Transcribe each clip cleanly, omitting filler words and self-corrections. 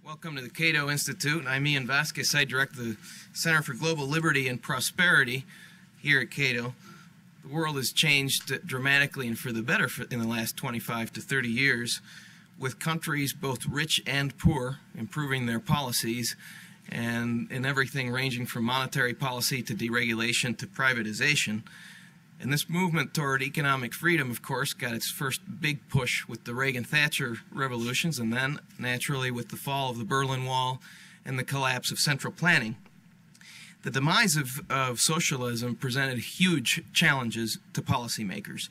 Welcome to the Cato Institute. I'm Ian Vasquez. I direct the Center for Global Liberty and Prosperity here at Cato. The world has changed dramatically and for the better in the last 25 to 30 years, with countries both rich and poor improving their policies, and in everything ranging from monetary policy to deregulation to privatization. And this movement toward economic freedom, of course, got its first big push with the Reagan-Thatcher revolutions, and then, naturally, with the fall of the Berlin Wall and the collapse of central planning. The demise of socialism presented huge challenges to policymakers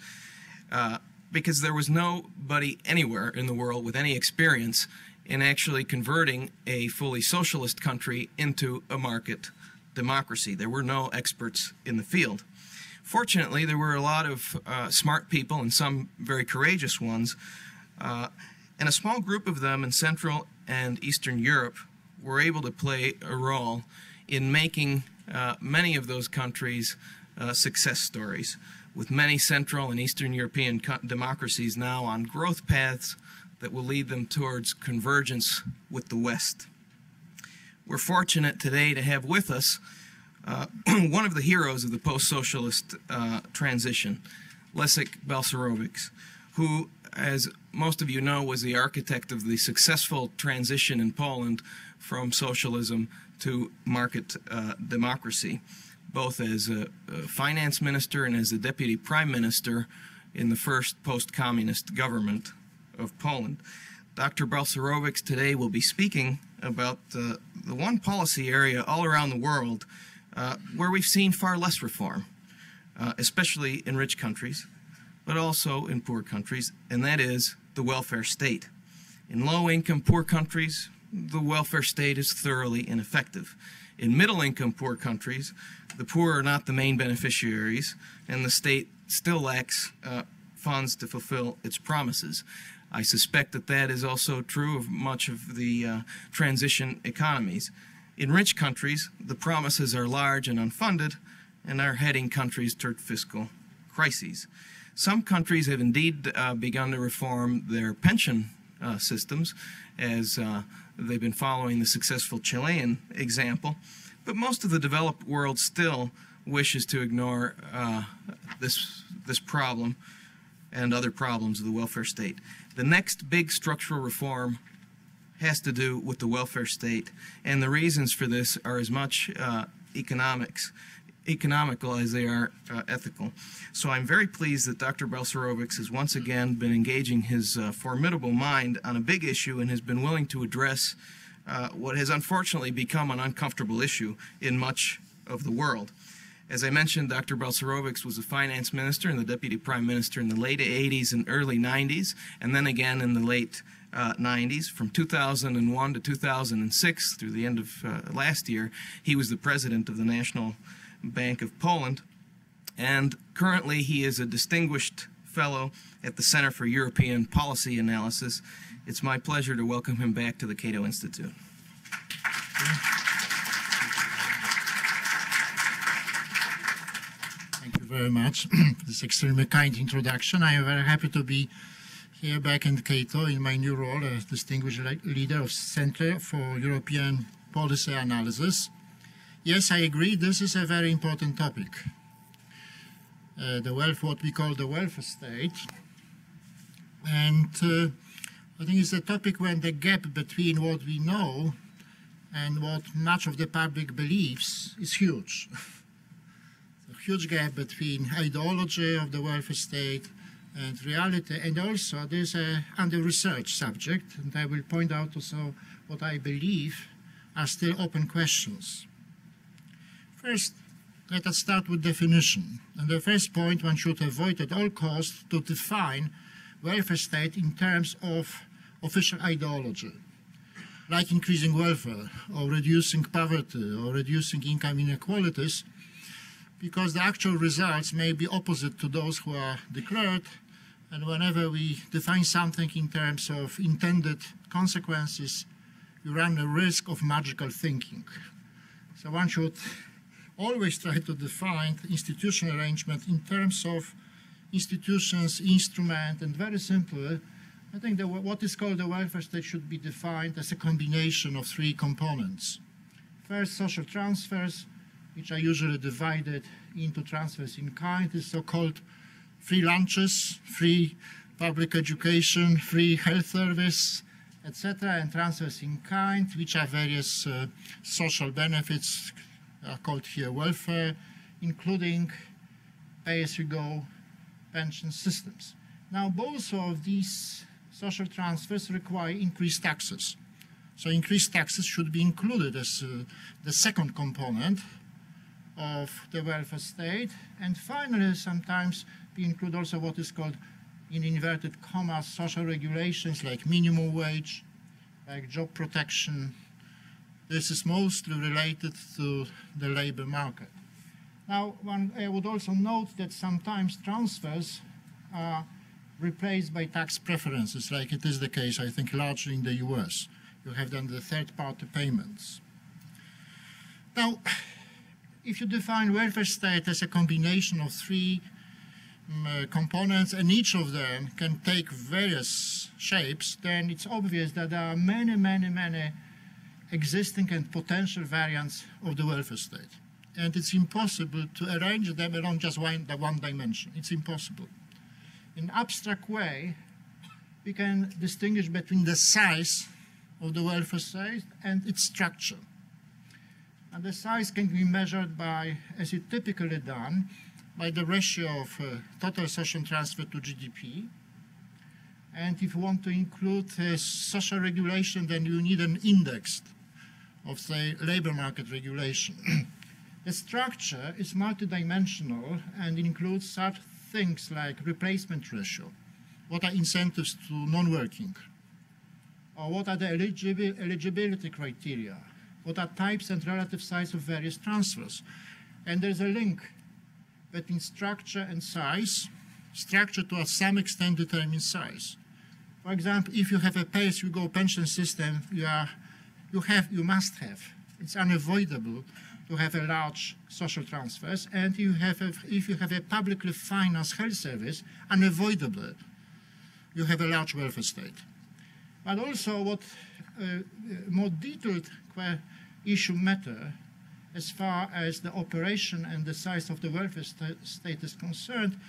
because there was nobody anywhere in the world with any experience in actually converting a fully socialist country into a market democracy. There were no experts in the field. Fortunately, there were a lot of smart people and some very courageous ones, and a small group of them in Central and Eastern Europe were able to play a role in making many of those countries success stories, with many Central and Eastern European democracies now on growth paths that will lead them towards convergence with the West. We're fortunate today to have with us one of the heroes of the post-socialist transition, Leszek Balcerowicz, who, as most of you know, was the architect of the successful transition in Poland from socialism to market democracy, both as a finance minister and as a deputy prime minister in the first post-communist government of Poland. Dr. Balcerowicz today will be speaking about the one policy area all around the world where we've seen far less reform, especially in rich countries, but also in poor countries, and that is the welfare state. In low-income poor countries, the welfare state is thoroughly ineffective. In middle-income poor countries, the poor are not the main beneficiaries, and the state still lacks funds to fulfill its promises. I suspect that that is also true of much of the transition economies. In rich countries, the promises are large and unfunded and are heading countries toward fiscal crises. Some countries have indeed begun to reform their pension systems, as they've been following the successful Chilean example, but most of the developed world still wishes to ignore this problem and other problems of the welfare state. The next big structural reform has to do with the welfare state, and the reasons for this are as much economical as they are ethical. So I'm very pleased that Dr. Balcerowicz has once again been engaging his formidable mind on a big issue and has been willing to address what has unfortunately become an uncomfortable issue in much of the world. As I mentioned, Dr. Balcerowicz was a finance minister and the deputy prime minister in the late 80s and early 90s, and then again in the late 90s. From 2001 to 2006, through the end of last year, he was the president of the National Bank of Poland, and currently he is a distinguished fellow at the Center for European Policy Analysis. It's my pleasure to welcome him back to the Cato Institute. Thank you very much for this extremely kind introduction. I am very happy to be here back in Cato in my new role as distinguished leader of Center for European Policy Analysis. Yes, I agree, this is a very important topic. What we call the welfare state. And I think it's a topic when the gap between what we know and what much of the public believes is huge. A huge gap between ideology of the welfare state and reality, and also there's a under-researched subject, and I will point out also what I believe are still open questions. First, let us start with definition. And the first point, one should avoid at all costs to define welfare state in terms of official ideology, like increasing welfare or reducing poverty or reducing income inequalities, because the actual results may be opposite to those who are declared, and whenever we define something in terms of intended consequences, you run the risk of magical thinking. So one should always try to define institutional arrangement in terms of institutions, instrument, and very simply I think that what is called the welfare state should be defined as a combination of three components. First, social transfers, which are usually divided into transfers in kind, is so-called free lunches, free public education, free health service, etc., and transfers in kind, which are various social benefits, are called here welfare, including pay-as-you-go pension systems. Now, both of these social transfers require increased taxes. So increased taxes should be included as the second component of the welfare state. And finally, sometimes we include also what is called, in inverted commas, social regulations like minimum wage, like job protection. This is mostly related to the labor market. Now, I would also note that sometimes transfers are replaced by tax preferences, like it is the case, I think, largely in the US. You have then the third-party payments. Now, if you define welfare state as a combination of three components, and each of them can take various shapes, then it's obvious that there are many, many, many existing and potential variants of the welfare state. And it's impossible to arrange them along just one dimension. It's impossible. In an abstract way, we can distinguish between the size of the welfare state and its structure. And the size can be measured by, as it typically done, by the ratio of total social transfer to GDP. And if you want to include social regulation, then you need an index of, say, labor market regulation. The structure is multidimensional and includes such things like replacement ratio, what are incentives to non-working, or what are the eligibility criteria, what are types and relative size of various transfers. And there's a link between structure and size. Structure to some extent determines size. For example, if you have a pay-as-you-go pension system, you must have, it's unavoidable to have a large social transfers, and if you have a publicly financed health service, unavoidable, you have a large welfare state. But also what more detailed issue matter as far as the operation and the size of the welfare state is concerned,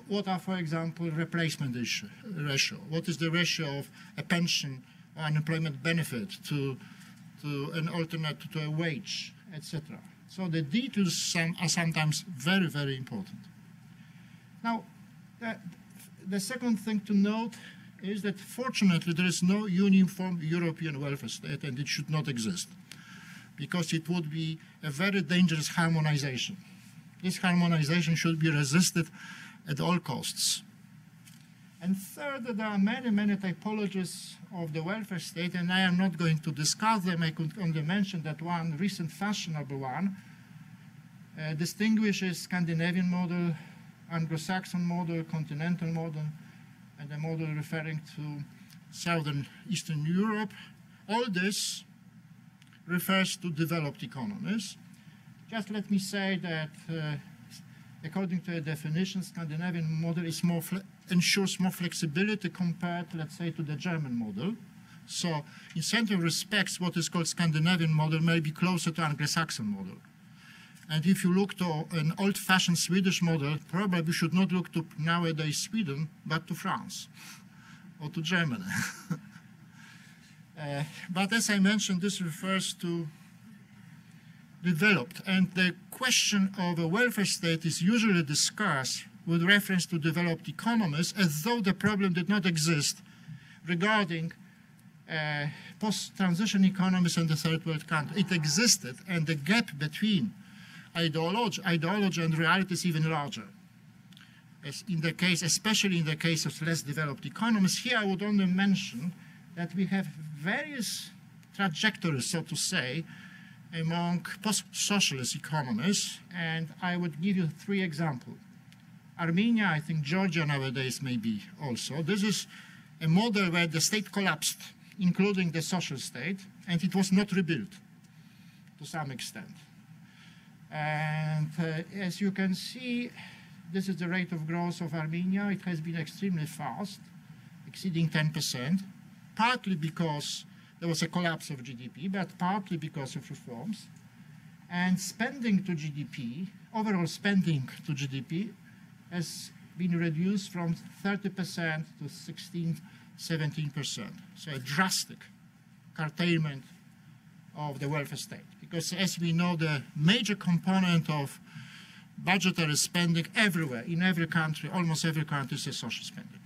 what are, for example, replacement ratio? What is the ratio of a pension or unemployment benefit to an alternate to a wage, etc. So the details are sometimes very, very important. Now, the second thing to note is that fortunately there is no uniform European welfare state, and it should not exist, because it would be a very dangerous harmonization. This harmonization should be resisted at all costs. And third, there are many, many typologies of the welfare state, and I am not going to discuss them. I could only mention that one recent fashionable one distinguishes Scandinavian model, Anglo-Saxon model, continental model, and a model referring to Southern Eastern Europe. All this refers to developed economies. Just let me say that according to a definition, Scandinavian model is ensures more flexibility compared, let's say, to the German model. So in certain respects, what is called Scandinavian model may be closer to Anglo-Saxon model. And if you look to an old-fashioned Swedish model, probably you should not look to nowadays Sweden, but to France or to Germany. But as I mentioned, this refers to developed, and the question of a welfare state is usually discussed with reference to developed economies as though the problem did not exist regarding post-transition economies and the third world countries. It existed, and the gap between ideology and reality is even larger. As in the case, especially in the case of less developed economies, here I would only mention that we have various trajectories, so to say, among post-socialist economies, and I would give you three examples. Armenia, I think Georgia nowadays maybe also. This is a model where the state collapsed, including the social state, and it was not rebuilt to some extent. And as you can see, this is the rate of growth of Armenia. It has been extremely fast, exceeding 10%, partly because there was a collapse of GDP, but partly because of reforms. And spending to GDP, overall spending to GDP, has been reduced from 30% to 16, 17%. So a drastic curtailment of the welfare state. Because as we know, the major component of budgetary spending everywhere, in every country, almost every country, is social spending.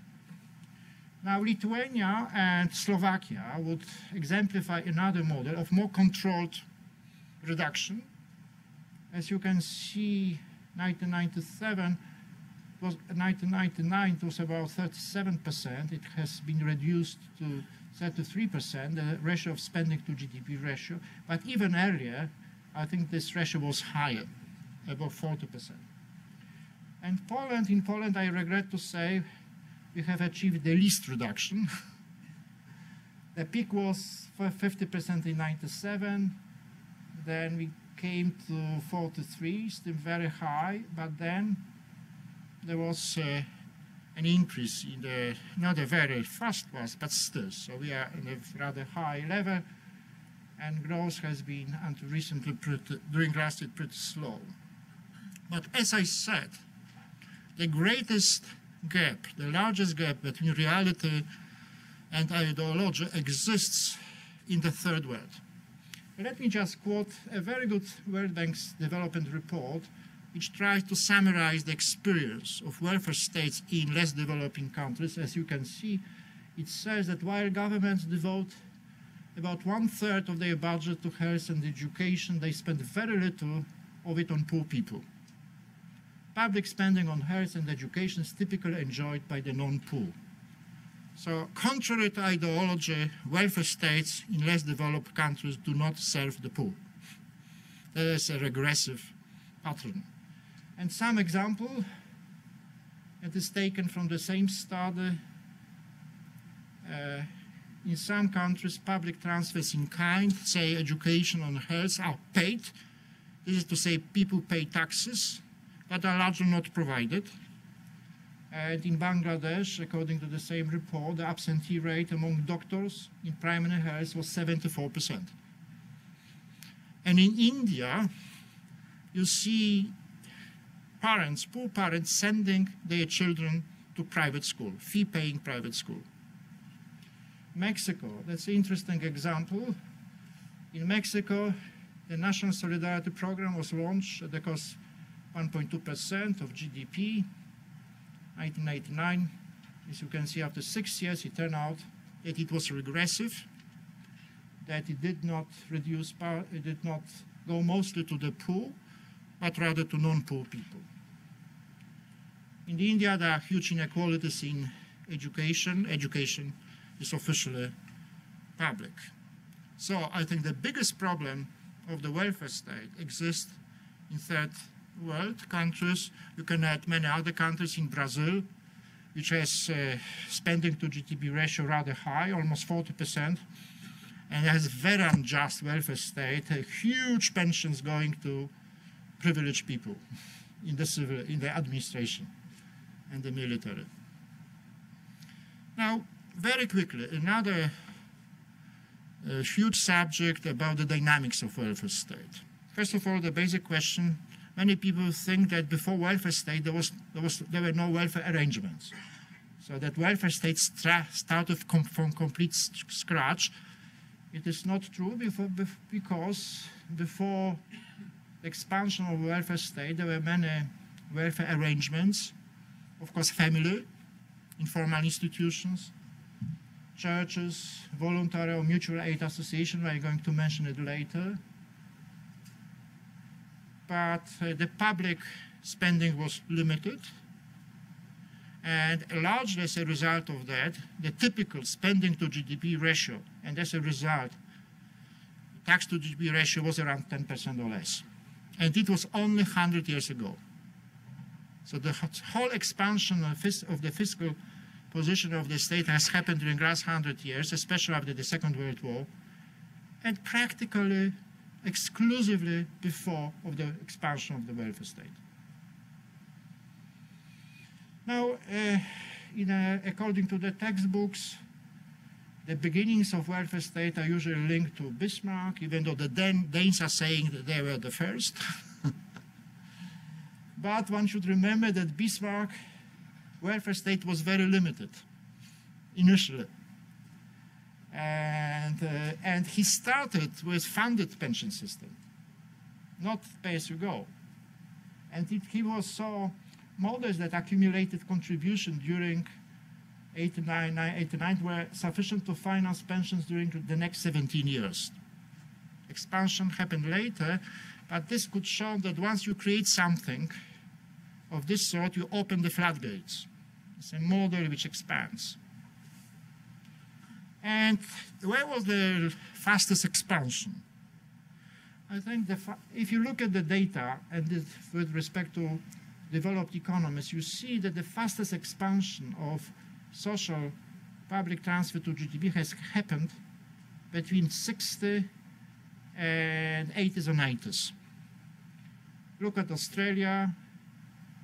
Now, Lithuania and Slovakia would exemplify another model of more controlled reduction. As you can see, 1997, 1999 it was about 37%. It has been reduced to 33%, the ratio of spending to GDP ratio. But even earlier, I think this ratio was higher, above 40%. And Poland, in Poland, I regret to say, we have achieved the least reduction. The peak was for 50% in 97. Then we came to 43, still very high, but then there was an increase in the, not a very fast one, but still. So we are in a rather high level, and growth has been, until recently, during last year, pretty slow. But as I said, the greatest gap, the largest gap between reality and ideology exists in the third world. Let me just quote a very good World Bank's development report, which tries to summarize the experience of welfare states in less developing countries. As you can see, it says that while governments devote about 1/3 of their budget to health and education, they spend very little of it on poor people. Public spending on health and education is typically enjoyed by the non-poor. So, contrary to ideology, welfare states in less developed countries do not serve the poor. There is a regressive pattern. And some example, it is taken from the same study. In some countries, public transfers in kind, say education and health, are paid. This is to say people pay taxes, but are largely not provided. And in Bangladesh, according to the same report, the absentee rate among doctors in primary health was 74%. And in India, you see parents, poor parents, sending their children to private school, fee-paying private school. Mexico, that's an interesting example. In Mexico, the National Solidarity Program was launched at the cost 1.2% of GDP, 1989. As you can see, after 6 years, it turned out that it was regressive, that it did not reduce power, it did not go mostly to the poor, but rather to non-poor people. In India, there are huge inequalities in education. Education is officially public. So I think the biggest problem of the welfare state exists in third world countries. You can add many other countries. In Brazil, which has spending to GDP ratio rather high, almost 40%, and has a very unjust welfare state, huge pensions going to privileged people in the administration and the military. Now, very quickly, another huge subject about the dynamics of welfare state. First of all, the basic question: many people think that before welfare state there were no welfare arrangements, so that welfare states started from complete scratch. It is not true because before the expansion of welfare state there were many welfare arrangements. Of course, family, informal institutions, churches, voluntary or mutual aid association. We are going to mention it later. But the public spending was limited, and largely as a result of that, the typical spending to GDP ratio, and as a result, tax to GDP ratio was around 10% or less. And it was only 100 years ago. So the whole expansion of the fiscal position of the state has happened during the last 100 years, especially after the Second World War, and practically exclusively before of the expansion of the welfare state. Now, according to the textbooks, the beginnings of welfare state are usually linked to Bismarck, even though the Danes are saying that they were the first. But one should remember that Bismarck welfare state was very limited initially. And he started with funded pension system, not pay-as-you-go. And he was so modest that accumulated contribution during 89 were sufficient to finance pensions during the next 17 years. Expansion happened later, but this could show that once you create something of this sort, you open the floodgates. It's a model which expands. And where was the fastest expansion? I think if you look at the data and with respect to developed economies, you see that the fastest expansion of social public transfer to GDP has happened between 60 and 80s or 90s. Look at Australia,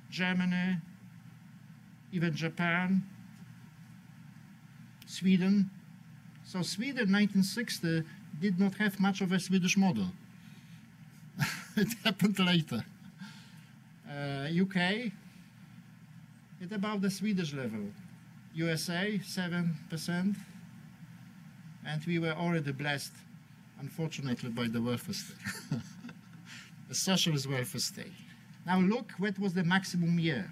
Germany, even Japan, Sweden. So Sweden, 1960, did not have much of a Swedish model. It happened later. UK, at about the Swedish level. USA, 7%. And we were already blessed, unfortunately, by the welfare state. The socialist welfare state. Now look, what was the maximum year?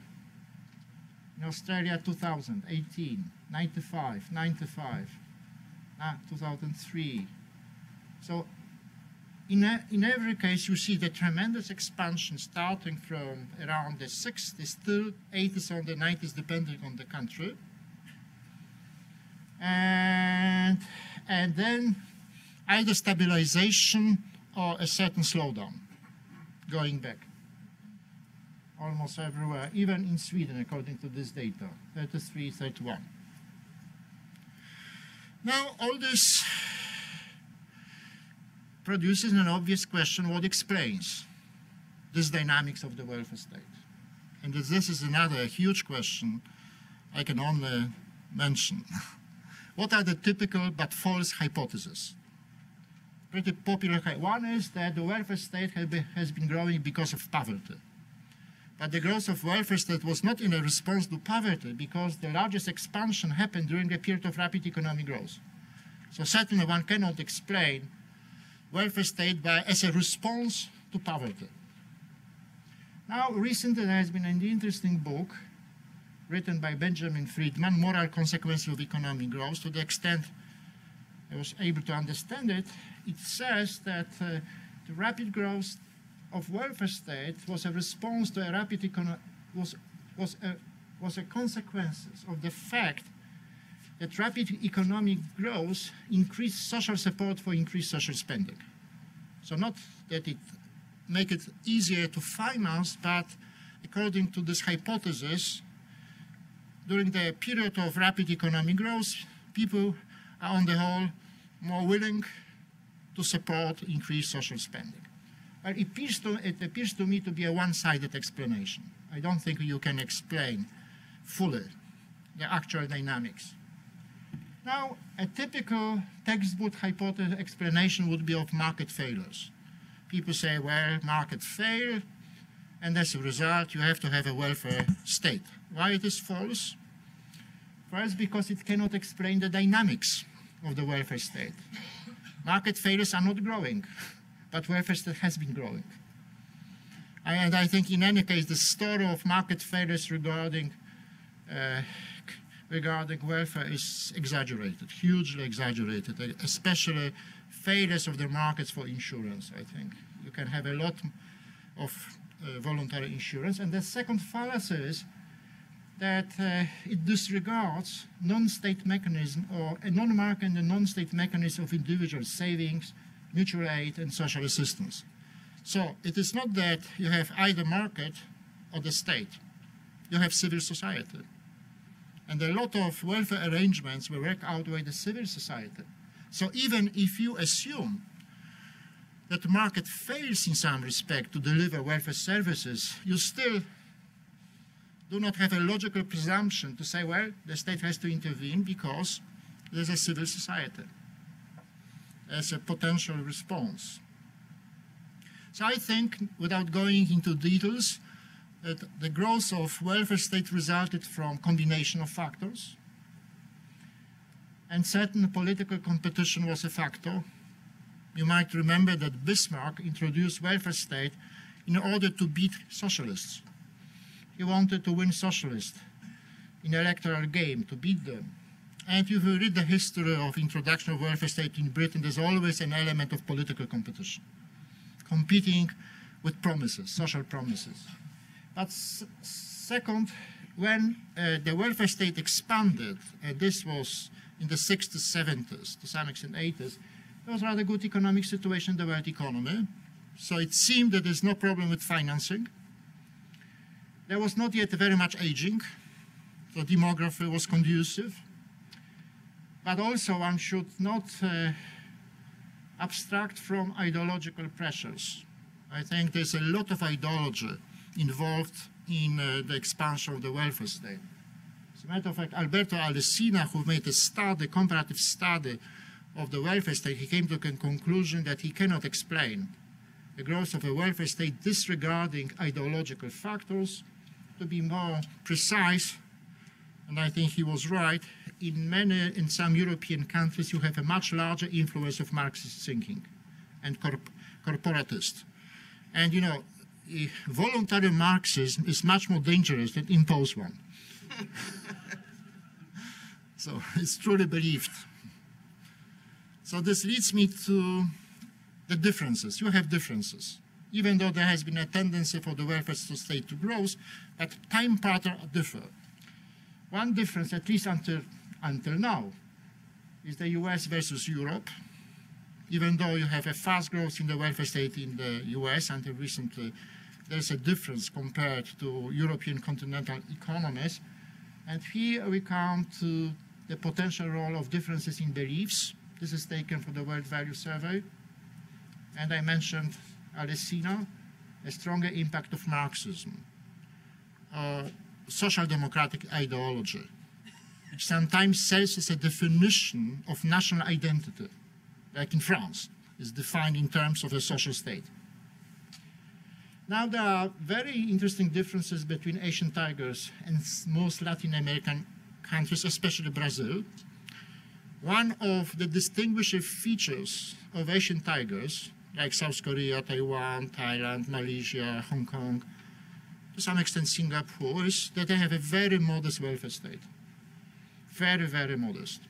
In Australia, 2018, 95, 2003. So in every case, you see the tremendous expansion starting from around the 60s, till 80s or the 90s, depending on the country. And then either stabilization or a certain slowdown, going back. Almost everywhere, even in Sweden, according to this data, 33, 31. Now, all this produces an obvious question: what explains this dynamics of the welfare state? And this is another huge question I can only mention. What are the typical but false hypotheses? Pretty popular. One is that the welfare state has been growing because of poverty. But the growth of welfare state was not in a response to poverty, because the largest expansion happened during a period of rapid economic growth. So certainly one cannot explain welfare state as a response to poverty. Now, recently there has been an interesting book written by Benjamin Friedman, Moral Consequences of Economic Growth. To the extent I was able to understand it, it says that the rapid growth of welfare state was a response to a rapid was a consequence of the fact that rapid economic growth increased social support for increased social spending. So not that it make it easier to finance, but according to this hypothesis, during the period of rapid economic growth, people are on the whole more willing to support increased social spending. Well, it appears to me to be a one-sided explanation. I don't think you can explain fully the actual dynamics. Now, a typical textbook hypothesis explanation would be of market failures. People say, well, market failed, and as a result, you have to have a welfare state. Why it is false? First, because it cannot explain the dynamics of the welfare state. Market failures are not growing, but welfare state has been growing. And I think in any case, the story of market failures regarding welfare is exaggerated, hugely exaggerated, especially failures of the markets for insurance, I think. You can have a lot of voluntary insurance. And the second fallacy is that it disregards non-state mechanism or a non-market and a non-state mechanism of individual savings, mutual aid, and social assistance. So it is not that you have either market or the state. You have civil society. And a lot of welfare arrangements will work out with the civil society. So even if you assume that the market fails in some respect to deliver welfare services, you still do not have a logical presumption to say, well, the state has to intervene because there's a civil society as a potential response. So I think, without going into details, that the growth of welfare state resulted from combination of factors, and certain political competition was a factor. You might remember that Bismarck introduced welfare state in order to beat socialists. He wanted to win socialists in electoral game, to beat them. And if you read the history of introduction of welfare state in Britain, there's always an element of political competition, competing with promises, social promises. But second, when the welfare state expanded, and this was in the 60s, 70s, to some extent 80s, there was a rather good economic situation in the world economy. So it seemed that there's no problem with financing. There was not yet very much aging, so demography was conducive. But also one should not abstract from ideological pressures. I think there's a lot of ideology involved in the expansion of the welfare state. As a matter of fact, Alberto Alessina, who made a study, comparative study of the welfare state, he came to the conclusion that he cannot explain the growth of a welfare state disregarding ideological factors. To be more precise, and I think he was right, in some European countries you have a much larger influence of Marxist thinking and corporatist. And you know, voluntary Marxism is much more dangerous than imposed one. So it's truly believed. So this leads me to the differences. You have differences. Even though there has been a tendency for the welfare state to grow, but time patterns differ. One difference, at least until now, is the US versus Europe. Even though you have a fast growth in the welfare state in the US until recently, there's a difference compared to European continental economies. And here we come to the potential role of differences in beliefs. This is taken from the World Value Survey. And I mentioned Alessina, a stronger impact of Marxism, social democratic ideology, which sometimes serves as a definition of national identity, like in France, is defined in terms of a social state. Now there are very interesting differences between Asian tigers and most Latin American countries, especially Brazil. One of the distinguishing features of Asian tigers, like South Korea, Taiwan, Thailand, Malaysia, Hong Kong, to some extent Singapore, is that they have a very modest welfare state. Very, very modest.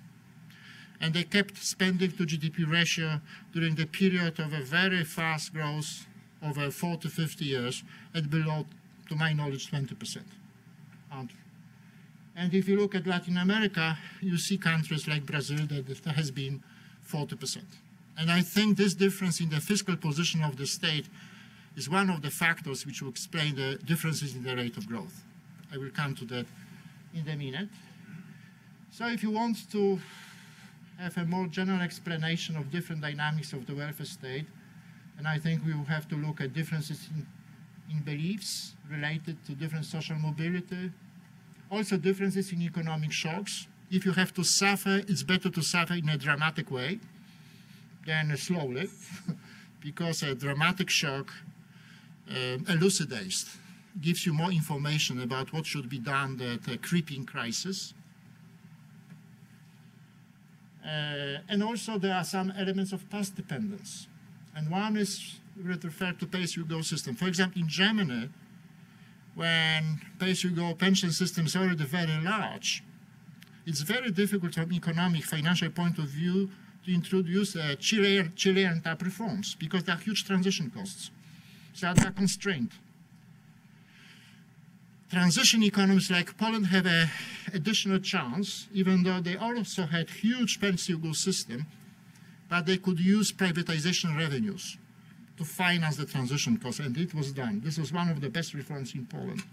And they kept spending to GDP ratio during the period of a very fast growth over 40, 50 years at below, to my knowledge, 20%. And if you look at Latin America, you see countries like Brazil that has been 40%. And I think this difference in the fiscal position of the state is one of the factors which will explain the differences in the rate of growth. I will come to that in a minute. So if you want to have a more general explanation of different dynamics of the welfare state, and I think we will have to look at differences in beliefs related to different social mobility, also differences in economic shocks. If you have to suffer, it's better to suffer in a dramatic way than slowly, because a dramatic shock elucidates, gives you more information about what should be done at a creeping crisis. And also there are some elements of past dependence. And one is referred to pay-as-you-go system. For example, in Germany, when pay-as-you-go pension system is already very large, it's very difficult from economic, financial point of view to introduce Chilean type reforms because there are huge transition costs. So they are constrained. Transition economies like Poland have an additional chance, even though they also had huge pay-as-you-go system, but they could use privatization revenues to finance the transition costs, and it was done. This was one of the best reforms in Poland.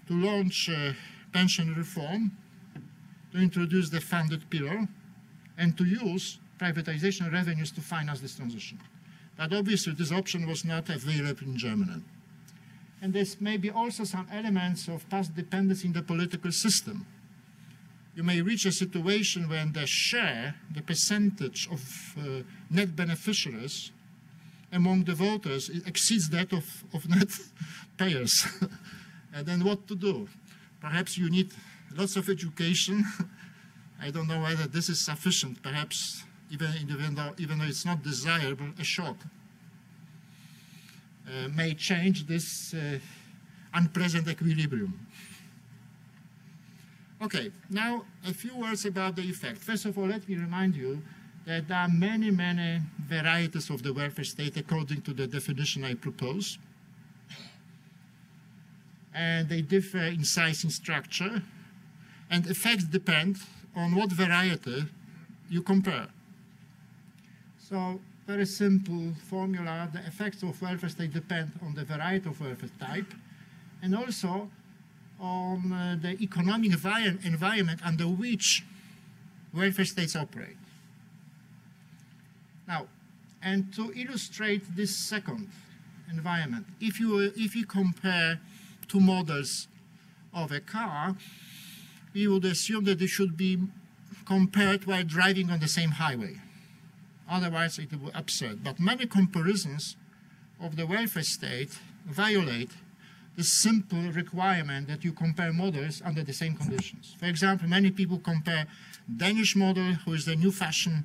To launch pension reform, to introduce the funded pillar, and to use privatization revenues to finance this transition. But obviously this option was not available in Germany. And there's maybe also some elements of past dependence in the political system. You may reach a situation when the share, the percentage of net beneficiaries among the voters exceeds that of net payers. And then what to do? Perhaps you need lots of education. I don't know whether this is sufficient. Perhaps even though it's not desirable, a shock may change this unpleasant equilibrium. Okay, now a few words about the effect. First of all, let me remind you that there are many, many varieties of the welfare state according to the definition I propose. And they differ in size and structure, and effects depend on what variety you compare. So, very simple formula, the effects of welfare state depend on the variety of welfare type, and also on the economic environment under which welfare states operate. Now, and to illustrate this second environment, if you compare two models of a car, we would assume that they should be compared while driving on the same highway. Otherwise, it would be absurd. But many comparisons of the welfare state violate the simple requirement that you compare models under the same conditions. For example, many people compare Danish model, who is the new fashion,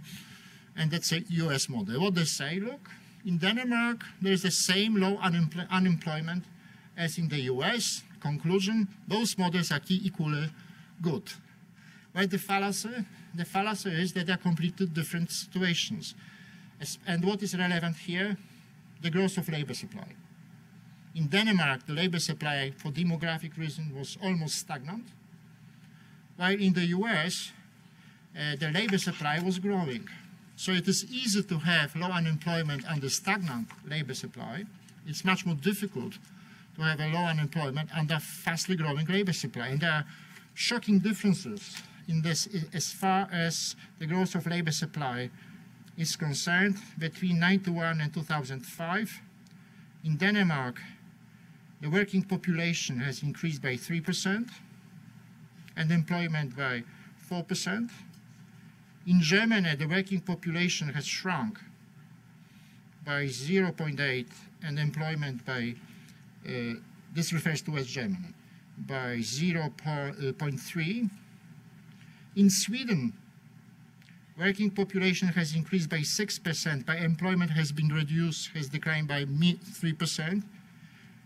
and let's say US model. What they say, look, in Denmark, there's the same low unemployment as in the US. Conclusion, both models are equally good. Right, the fallacy is that they're completely different situations. And what is relevant here? The growth of labor supply. In Denmark, the labor supply, for demographic reasons, was almost stagnant, while in the US, the labor supply was growing. So it is easy to have low unemployment under stagnant labor supply. It's much more difficult to have a low unemployment under fastly growing labor supply. And there are shocking differences in this as far as the growth of labor supply is concerned between 1991 and 2005. In Denmark, the working population has increased by 3% and employment by 4%. In Germany, the working population has shrunk by 0.8 and employment by, this refers to West Germany, by 0.3. In Sweden, working population has increased by 6%, but employment has been reduced, has declined by 3%.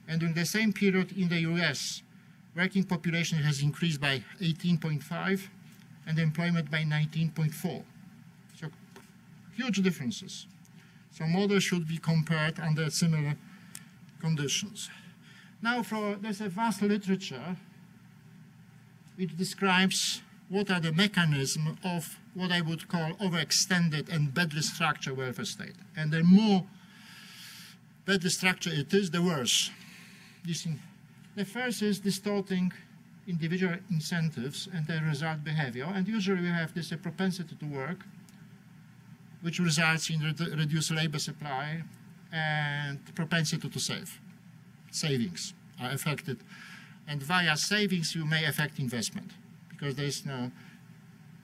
And in the same period in the US, working population has increased by 18.5 and employment by 19.4. So huge differences. So models should be compared under similar conditions. Now there's a vast literature which describes what are the mechanisms of what I would call overextended and badly structured welfare state. And the more badly structured it is, the worse. The first is distorting individual incentives and the result behavior. And usually we have this propensity to work, which results in reduced labor supply and propensity to save. Savings are affected. And via savings, you may affect investment, because there is no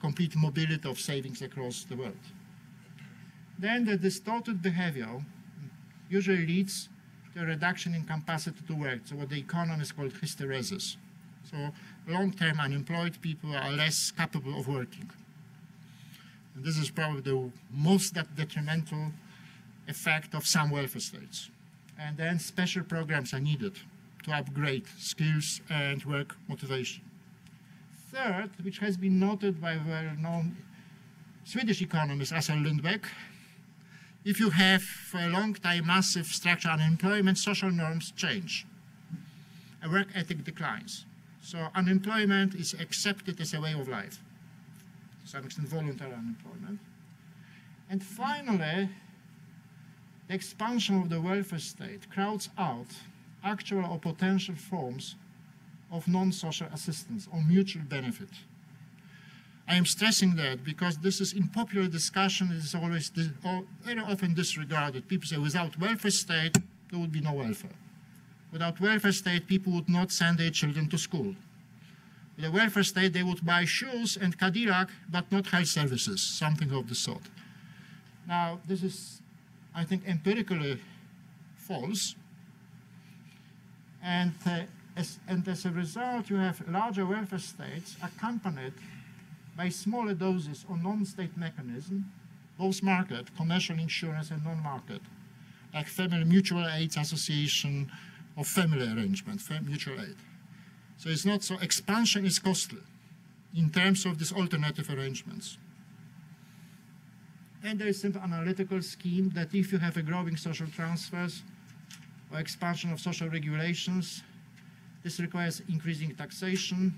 complete mobility of savings across the world. Then the distorted behavior usually leads to a reduction in capacity to work, so what the economists call hysteresis. So long-term unemployed people are less capable of working. And this is probably the most detrimental effect of some welfare states. And then special programs are needed to upgrade skills and work motivation. Third, which has been noted by well-known Swedish economist Assar Lindbeck, if you have for a long time massive structural unemployment, social norms change. And work ethic declines. So unemployment is accepted as a way of life, to some extent voluntary unemployment. And finally, the expansion of the welfare state crowds out actual or potential forms of non-social assistance or mutual benefit. I am stressing that because this is in popular discussion, it is always very often disregarded. People say without welfare state, there would be no welfare. Without welfare state, people would not send their children to school. With a welfare state, they would buy shoes and Cadillac, but not health services, something of the sort. Now, this is, I think, empirically false. And as a result, you have larger welfare states accompanied by smaller doses of non-state mechanism, both market, commercial insurance and non-market, like family mutual aid association or family arrangement, mutual aid. So it's not so, expansion is costly in terms of these alternative arrangements. And there is simple analytical scheme that if you have a growing social transfers or expansion of social regulations, this requires increasing taxation.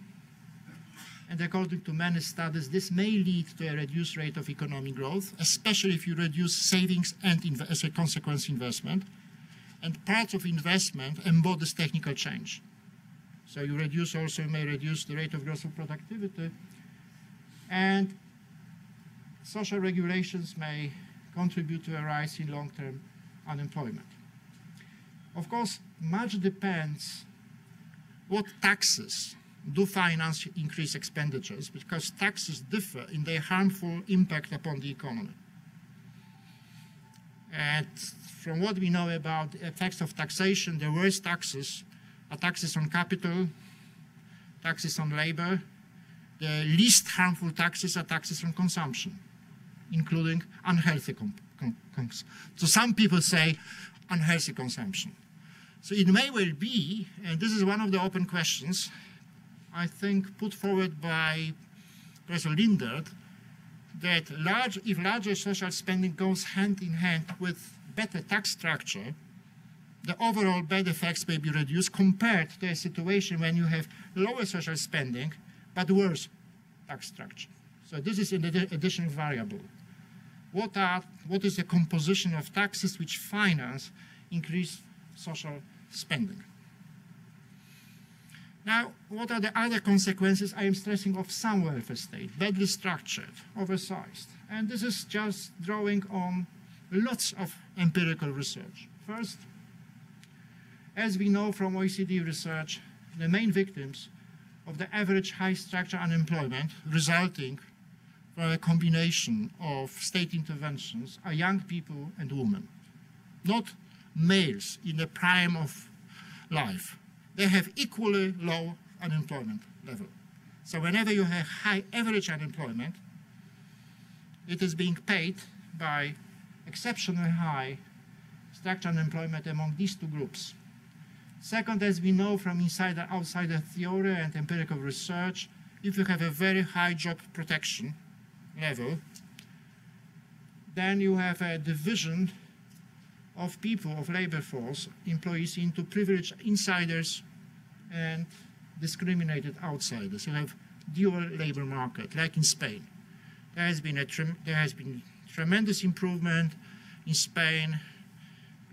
And according to many studies, this may lead to a reduced rate of economic growth, especially if you reduce savings and, as a consequence, investment. And part of investment embodies technical change. So you may reduce the rate of growth of productivity. And social regulations may contribute to a rise in long-term unemployment. Of course, much depends what taxes do finance increased expenditures, because taxes differ in their harmful impact upon the economy. And from what we know about the effects of taxation, the worst taxes are taxes on capital, taxes on labor. The least harmful taxes are taxes on consumption, including unhealthy so some people say unhealthy consumption. So it may well be, and this is one of the open questions, I think put forward by Professor Lindert, that if larger social spending goes hand in hand with better tax structure, the overall bad effects may be reduced compared to a situation when you have lower social spending but worse tax structure. So this is an additional variable. What is the composition of taxes which finance increased social spending? Now, what are the other consequences I am stressing of some welfare state? Badly structured, oversized. And this is just drawing on lots of empirical research. First, as we know from OECD research, the main victims of the average high structure unemployment resulting from a combination of state interventions are young people and women, not males in the prime of life. They have equally low unemployment level. So whenever you have high average unemployment, it is being paid by exceptionally high structural unemployment among these two groups. Second, as we know from insider-outsider theory and empirical research, if you have a very high job protection level, then you have a division of people, of labor force, employees into privileged insiders and discriminated outsiders. You have dual labor market, like in Spain. There has been tremendous improvement in Spain,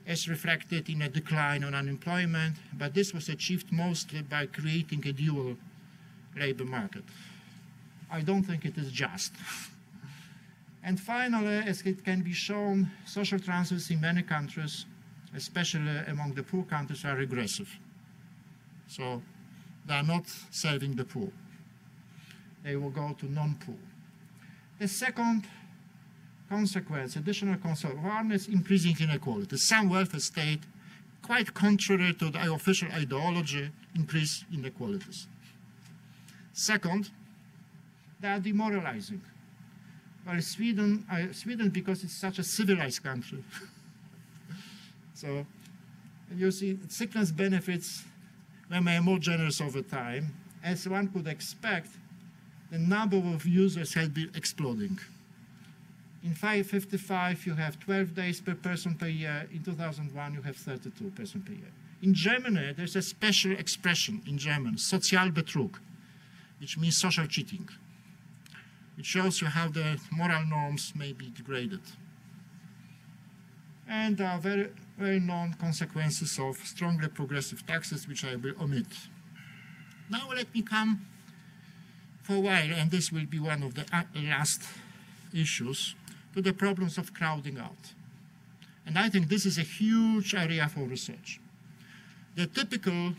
as reflected in a decline on unemployment, but this was achieved mostly by creating a dual labor market. I don't think it is just. And finally, as it can be shown, social transfers in many countries, especially among the poor countries, are regressive. So they are not serving the poor. They will go to non-poor. The second consequence, additional consequence, one is increasing inequality. Some welfare state, quite contrary to the official ideology, increase inequalities. Second, they are demoralizing. Well, Sweden, because it's such a civilized country. So you see, sickness benefits were more generous over time. As one could expect, the number of users has been exploding. In 1955, you have 12 days per person per year. In 2001, you have 32 person per year. In Germany, there's a special expression in German, Sozialbetrug, which means social cheating. It shows you how the moral norms may be degraded. And there are very well-known consequences of strongly progressive taxes, which I will omit. Now let me come for a while, and this will be one of the last issues, to the problems of crowding out. And I think this is a huge area for research. The typical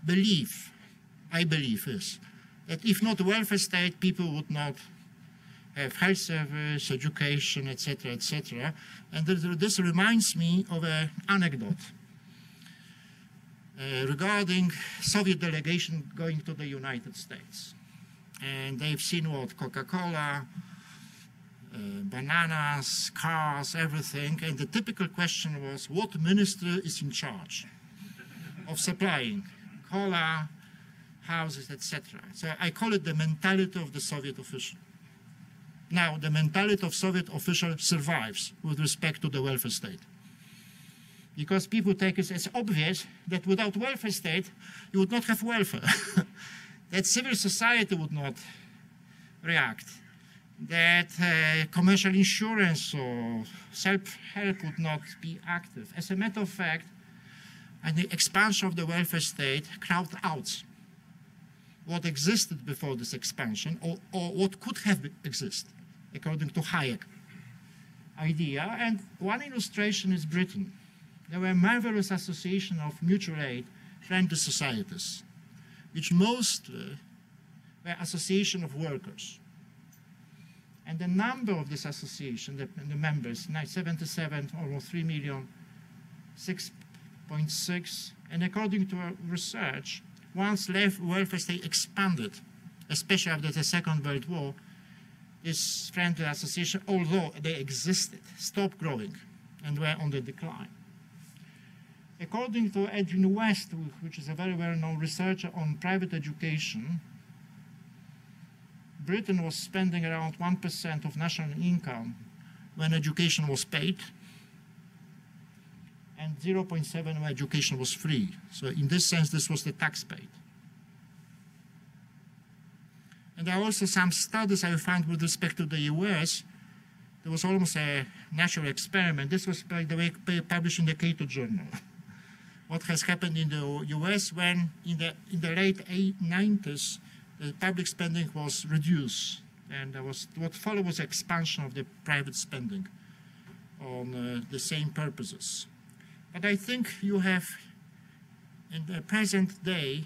belief, I believe, is that if not a welfare state, people would not have health service, education, etc., etc. And this reminds me of an anecdote regarding Soviet delegation going to the United States. And they've seen what Coca-Cola, bananas, cars, everything. And the typical question was, what minister is in charge of supplying cola, houses, etc.? So I call it the mentality of the Soviet official. Now, the mentality of Soviet official survives with respect to the welfare state. Because people take it as obvious that without welfare state, you would not have welfare. That civil society would not react. That commercial insurance or self-help would not be active. As a matter of fact, and the expansion of the welfare state crowded out what existed before this expansion, or what could have existed, according to Hayek idea. And one illustration is Britain. There were a marvelous association of mutual aid friendly societies, which mostly were association of workers. And the number of this association, the members, 77, almost 3 million, 6.6, and according to our research, once welfare state expanded, especially after the Second World War, this friendly association, although they existed, stopped growing and were on the decline. According to Edwin West, which is a very well-known researcher on private education, Britain was spending around 1% of national income when education was paid, and 0.7 when education was free. So in this sense, this was the tax paid. And there are also some studies I found with respect to the US. There was almost a natural experiment. This was, by the way, published in the Cato journal. What has happened in the US when in the late 90s, the public spending was reduced, and what followed was expansion of the private spending on the same purposes. But I think you have, in the present day,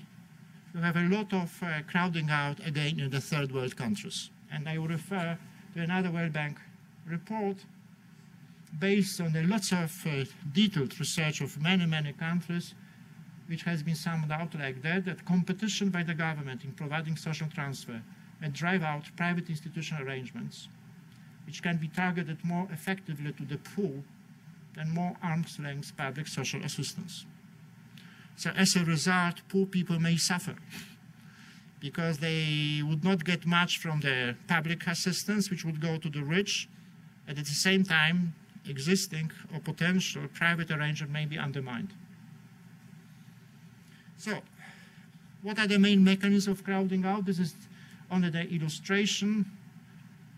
you have a lot of crowding out again in the third world countries. And I will refer to another World Bank report based on lots of detailed research of many, many countries, which has been summed out like that competition by the government in providing social transfer may drive out private institutional arrangements, which can be targeted more effectively to the poor than more arm's length public social assistance. So as a result, poor people may suffer because they would not get much from the public assistance, which would go to the rich, and at the same time, existing or potential private arrangement may be undermined. So, what are the main mechanisms of crowding out? This is only the illustration.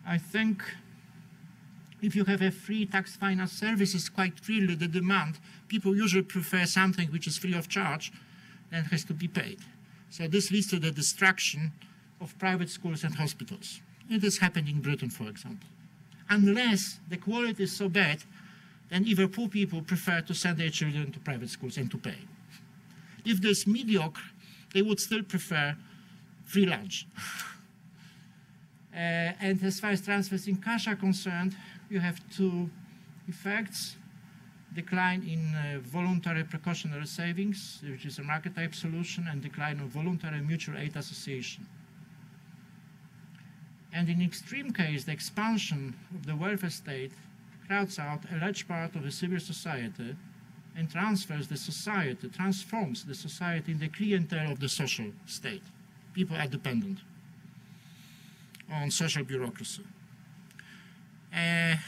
I think if you have a free tax finance services, quite freely the demand, people usually prefer something which is free of charge and has to be paid. So this leads to the destruction of private schools and hospitals. It has happened in Britain, for example. Unless the quality is so bad, then even poor people prefer to send their children to private schools and to pay. If there's mediocre, they would still prefer free lunch. And as far as transfers in cash are concerned, you have two effects. Decline in voluntary precautionary savings, which is a market type solution, and decline of voluntary mutual aid association. And in extreme case, the expansion of the welfare state crowds out a large part of the civil society and transforms the society in the clientele of the social state. People are dependent on social bureaucracy.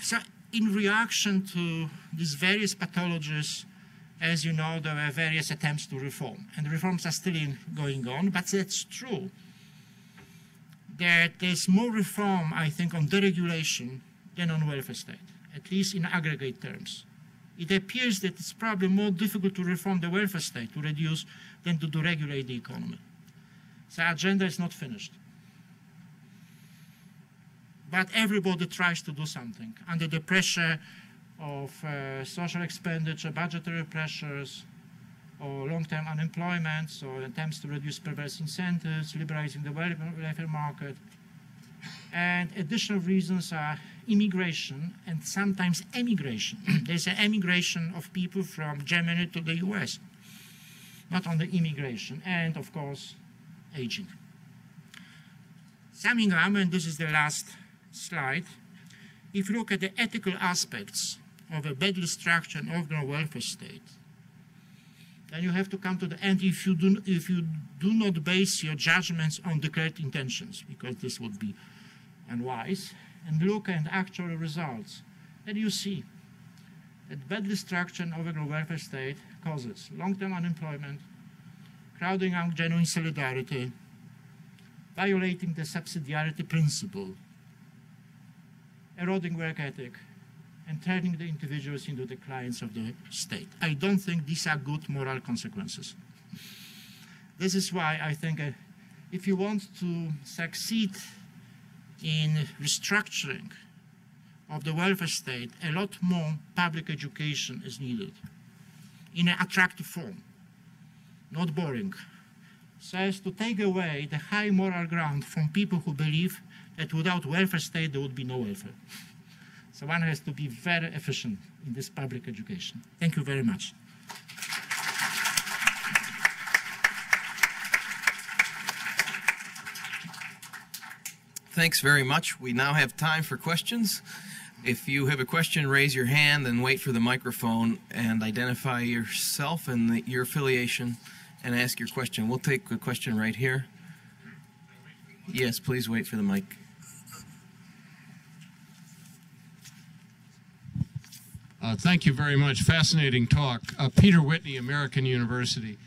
So in reaction to these various pathologies, as you know, there were various attempts to reform, and reforms are still going on, but it's true that there's more reform, I think, on deregulation than on welfare state, at least in aggregate terms. It appears that it's probably more difficult to reform the welfare state, to reduce, than to deregulate the economy. So our agenda is not finished. But everybody tries to do something under the pressure of social expenditure, budgetary pressures, or long-term unemployment, so attempts to reduce perverse incentives, liberalizing the welfare market. And additional reasons are immigration and sometimes emigration. There's an emigration of people from Germany to the US, not only immigration, and of course, aging. Summing up, and this is the last slide, if you look at the ethical aspects of a badly structured and organ welfare state, then you have to come to the end if you do not base your judgments on declared intentions, because this would be unwise, and look at actual results, then you see that badly structured and overgrown welfare state causes long-term unemployment, crowding out genuine solidarity, violating the subsidiarity principle, eroding work ethic, and turning the individuals into the clients of the state. I don't think these are good moral consequences. This is why I think if you want to succeed in restructuring of the welfare state, a lot more public education is needed in an attractive form, not boring, so as to take away the high moral ground from people who believe that without welfare state there would be no welfare. So one has to be very efficient in this public education. Thank you very much. Thanks very much. We now have time for questions. If you have a question, raise your hand and wait for the microphone and identify yourself and your affiliation and ask your question. We'll take a question right here. Yes, please wait for the mic. Thank you very much. Fascinating talk. Peter Whitney, American University.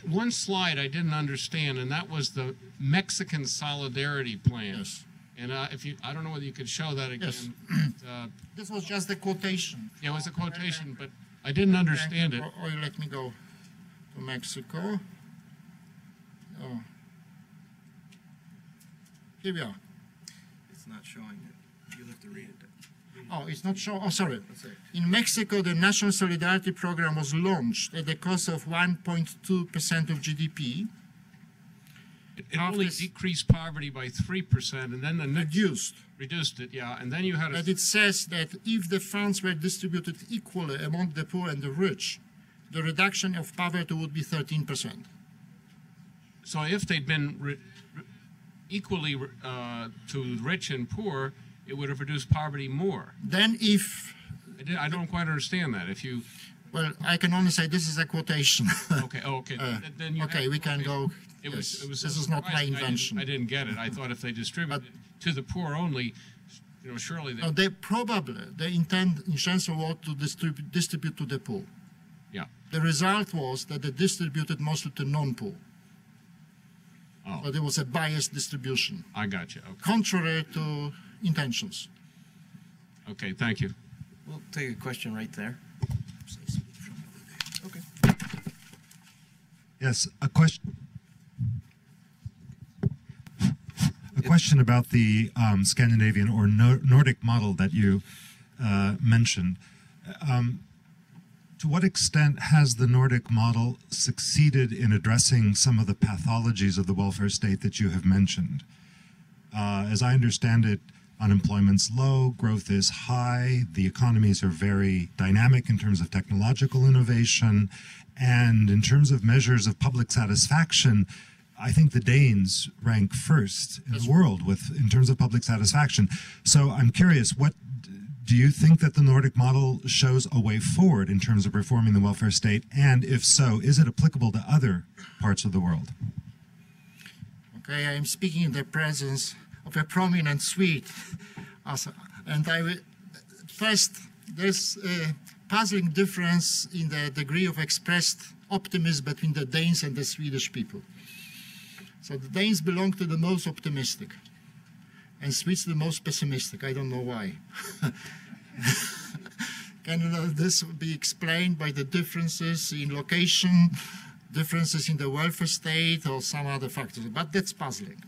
One slide I didn't understand, and that was the Mexican Solidarity Plan. Yes. And I don't know whether you could show that again. Yes. This was just a quotation. Yeah, it was a quotation, but I didn't understand it. Or let me go to Mexico. Oh. Here we are. It's not showing it. You'll have to read it. Oh, it's not showing. Oh, sorry. In Mexico, the National Solidarity Program was launched at the cost of 1.2% of GDP. It only decreased poverty by 3%, and then the next reduced it, yeah. And then you had But it says that if the funds were distributed equally among the poor and the rich, the reduction of poverty would be 13%. So if they'd been equally to rich and poor, it would have reduced poverty more. Then if... I don't quite understand that. If you... Well, I can only say this is a quotation. Okay, okay. Then you okay, we can go... It was this is not my invention. I didn't get it. I thought if they distributed it to the poor only, you know, surely they... No, they probably, the intention was to distribute to the poor. Yeah. The result was that they distributed mostly to non-poor. Oh. So there was a biased distribution. I got you. Okay. Contrary to intentions. Okay, thank you. We'll take a question right there. Okay. Yes, a question. A question about the Scandinavian or Nordic model that you mentioned. To what extent has the Nordic model succeeded in addressing some of the pathologies of the welfare state that you have mentioned? As I understand it, unemployment's low, growth is high, the economies are very dynamic in terms of technological innovation, and in terms of measures of public satisfaction, I think the Danes rank first in the world in terms of public satisfaction. So I'm curious, do you think that the Nordic model shows a way forward in terms of reforming the welfare state? And if so, is it applicable to other parts of the world? Okay, I'm speaking in the presence of a prominent Swede. Also, and first, there's a puzzling difference in the degree of expressed optimism between the Danes and the Swedish people. So the Danes belong to the most optimistic, and Swedes the most pessimistic. I don't know why. Can this be explained by the differences in location, differences in the welfare state, or some other factors? But that's puzzling.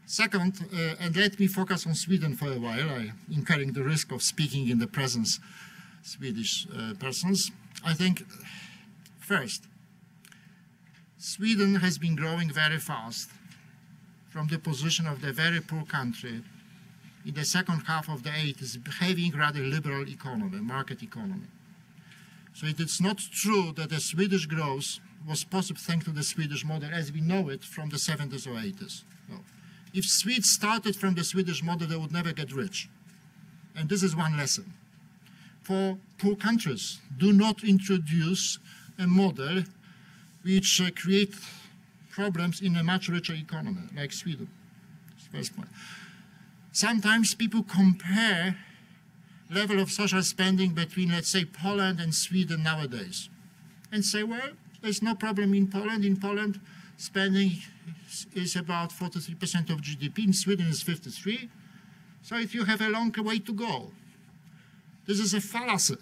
Second, and let me focus on Sweden for a while, incurring the risk of speaking in the presence of Swedish persons. I think First, Sweden has been growing very fast from the position of the very poor country in the second half of the 80s, having rather liberal economy, market economy. So it is not true that the Swedish growth was possible thanks to the Swedish model as we know it from the 70s or 80s. No. If Swedes started from the Swedish model, they would never get rich. And this is one lesson. For poor countries, do not introduce a model which create problems in a much richer economy, like Sweden. That's the first point. Sometimes people compare level of social spending between, let's say, Poland and Sweden nowadays, and say, well, there's no problem in Poland. In Poland, spending is about 43% of GDP. In Sweden, it's 53%. So if you have a long way to go, this is a fallacy,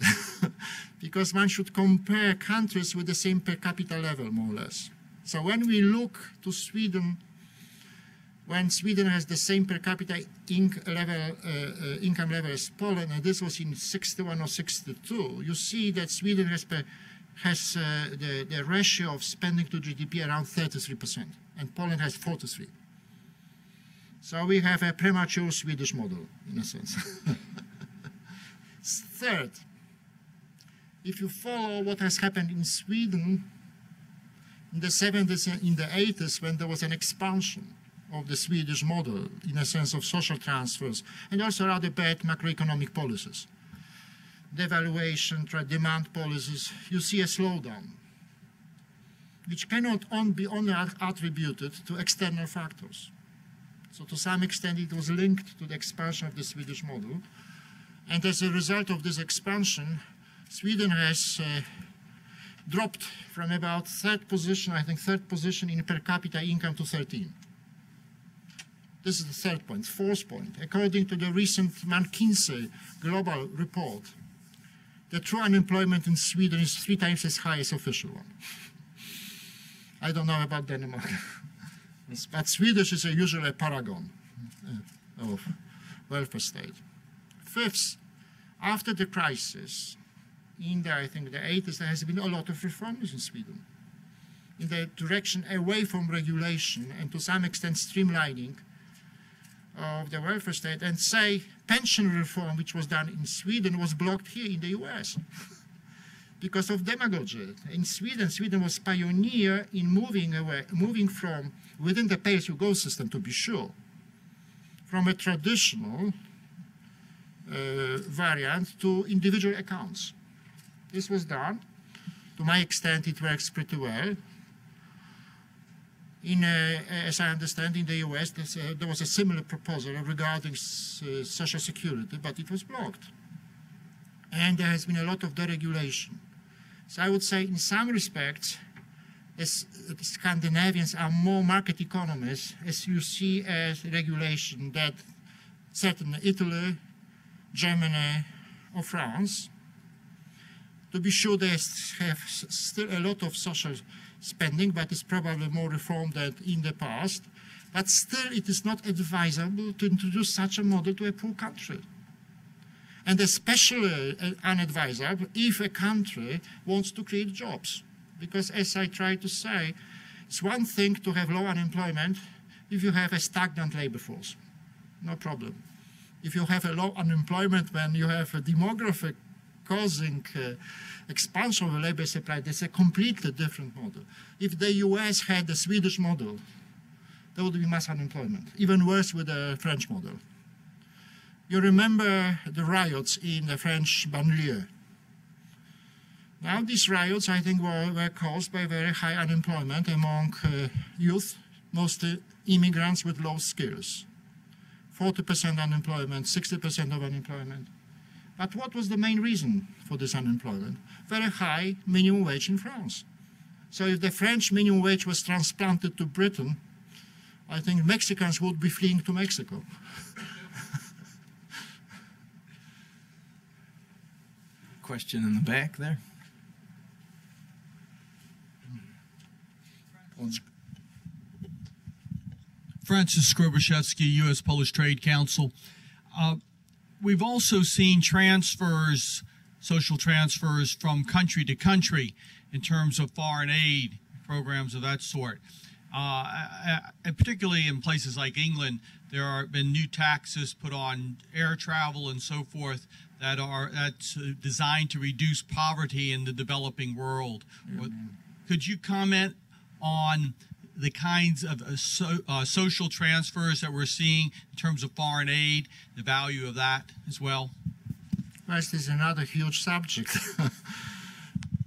because one should compare countries with the same per capita level, more or less. So when we look to Sweden, when Sweden has the same per capita income level as Poland, and this was in 61 or 62, you see that Sweden has the ratio of spending to GDP around 33%, and Poland has 43%. So we have a premature Swedish model, in a sense. Third, if you follow what has happened in Sweden in the 70s and in the 80s, when there was an expansion of the Swedish model in a sense of social transfers and also rather bad macroeconomic policies, devaluation, demand policies, you see a slowdown, which cannot be only attributed to external factors. So to some extent it was linked to the expansion of the Swedish model. And as a result of this expansion, Sweden has dropped from about third position in per capita income to 13. This is the third point. Fourth point, according to the recent McKinsey global report, the true unemployment in Sweden is 3 times as high as official one. I don't know about Denmark, but Swedish is usually a paragon of welfare state. Fifth, after the crisis, in the, I think, the 80s, there has been a lot of reforms in Sweden in the direction away from regulation and to some extent streamlining of the welfare state. And say pension reform, which was done in Sweden, was blocked here in the US because of demagogy. In Sweden, Sweden was pioneer in moving from within the pay-as-you-go system, to be sure, from a traditional variant to individual accounts. This was done. To my extent, it works pretty well. As I understand, in the US, there was a similar proposal regarding social security, but it was blocked. And there has been a lot of deregulation. So I would say, in some respects, as Scandinavians are more market economies, as you see as regulation that certainly Italy, Germany, or France. To be sure, they have still a lot of social spending, but it's probably more reformed than in the past. But still, it is not advisable to introduce such a model to a poor country. And especially unadvisable if a country wants to create jobs. Because as I try to say, it's one thing to have low unemployment if you have a stagnant labor force. No problem. If you have a low unemployment when you have a demographic causing expansion of the labor supply, that's a completely different model. If the US had the Swedish model, there would be mass unemployment, even worse with the French model. You remember the riots in the French banlieue. Now these riots, I think, were caused by very high unemployment among youth, mostly immigrants with low skills. 40% unemployment, 60% of unemployment. But what was the main reason for this unemployment? Very high minimum wage in France. So if the French minimum wage was transplanted to Britain, I think Mexicans would be fleeing to Mexico. Question in the back there. Francis Skroboszewski, U.S. Polish Trade Council. We've also seen transfers social transfers from country to country in terms of foreign aid programs of that sort. And particularly in places like England, there have been new taxes put on air travel and so forth that's designed to reduce poverty in the developing world. Could you comment on the kinds of social transfers that we're seeing in terms of foreign aid, the value of that as well? Well, this is another huge subject.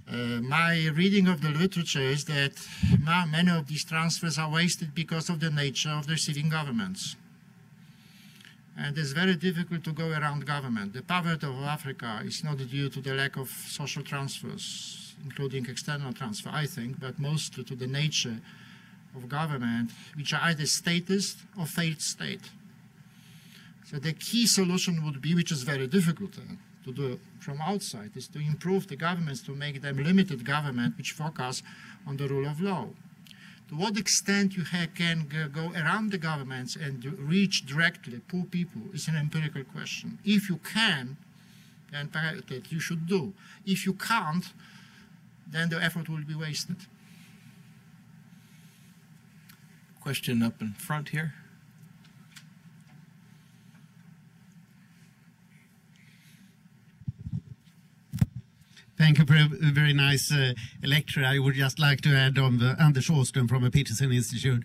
My reading of the literature is that many of these transfers are wasted because of the nature of the receiving governments. And it's very difficult to go around government. The poverty of Africa is not due to the lack of social transfers, including external transfer, I think, but mostly to the nature of government, which are either statist or failed state. So the key solution would be, which is very difficult to do from outside, is to improve the governments, to make them limited government, which focus on the rule of law. To what extent you can go around the governments and reach directly poor people is an empirical question. If you can, then perhaps that you should do. If you can't, then the effort will be wasted. Question up in front here. Thank you for a very nice lecture. I would just like to add on the Anders Åström from the Peterson Institute.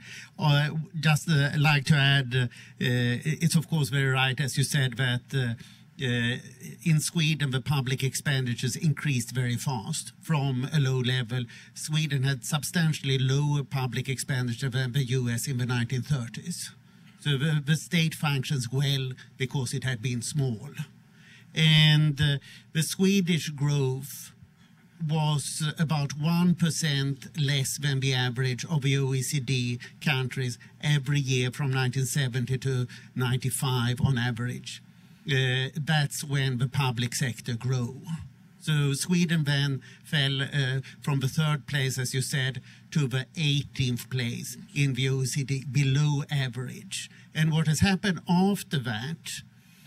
Just like to add, it's of course very right, as you said, that in Sweden the public expenditures increased very fast from a low level. Sweden had substantially lower public expenditure than the US in the 1930s. So the state functions well because it had been small. And the Swedish growth was about 1% less than the average of the OECD countries every year from 1970 to 95 on average. That's when the public sector grew. So Sweden then fell from the 3rd place, as you said, to the 18th place in the OECD, below average. And what has happened after that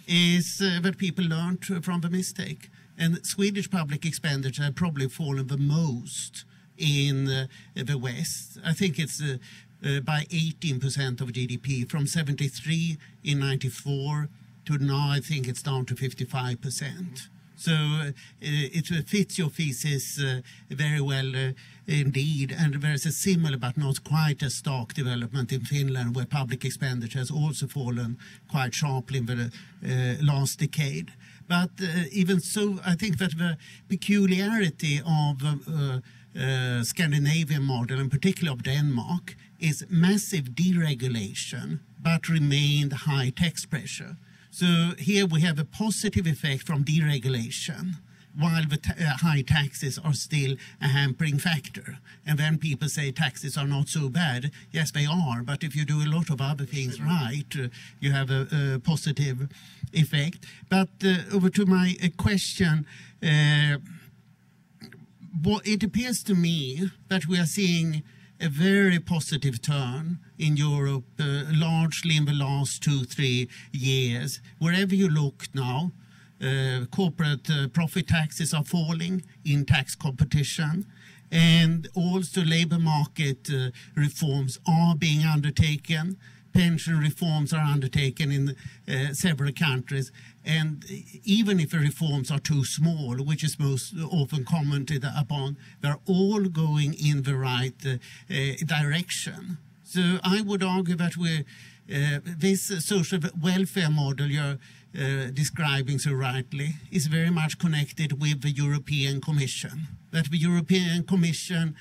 is that people learned from the mistake. And Swedish public expenditure have probably fallen the most in the West. I think it's by 18% of GDP, from 73 in 94 to now I think it's down to 55%. So it fits your thesis very well indeed, and there's a similar but not quite as stark development in Finland, where public expenditure has also fallen quite sharply in the last decade. But even so, I think that the peculiarity of the Scandinavian model, and particularly of Denmark, is massive deregulation but remained high tax pressure. So here we have a positive effect from deregulation, while the high taxes are still a hampering factor. And then people say taxes are not so bad. Yes, they are, but if you do a lot of other things right, you have a positive effect. But over to my question, it appears to me that we are seeing a very positive turn in Europe, largely in the last 2-3 years. Wherever you look now, corporate profit taxes are falling in tax competition, and also labor market reforms are being undertaken. Pension reforms are undertaken in several countries, and even if the reforms are too small, which is most often commented upon, they're all going in the right direction. So I would argue that this social welfare model you're describing so rightly is very much connected with the European Commission. That the European Commission,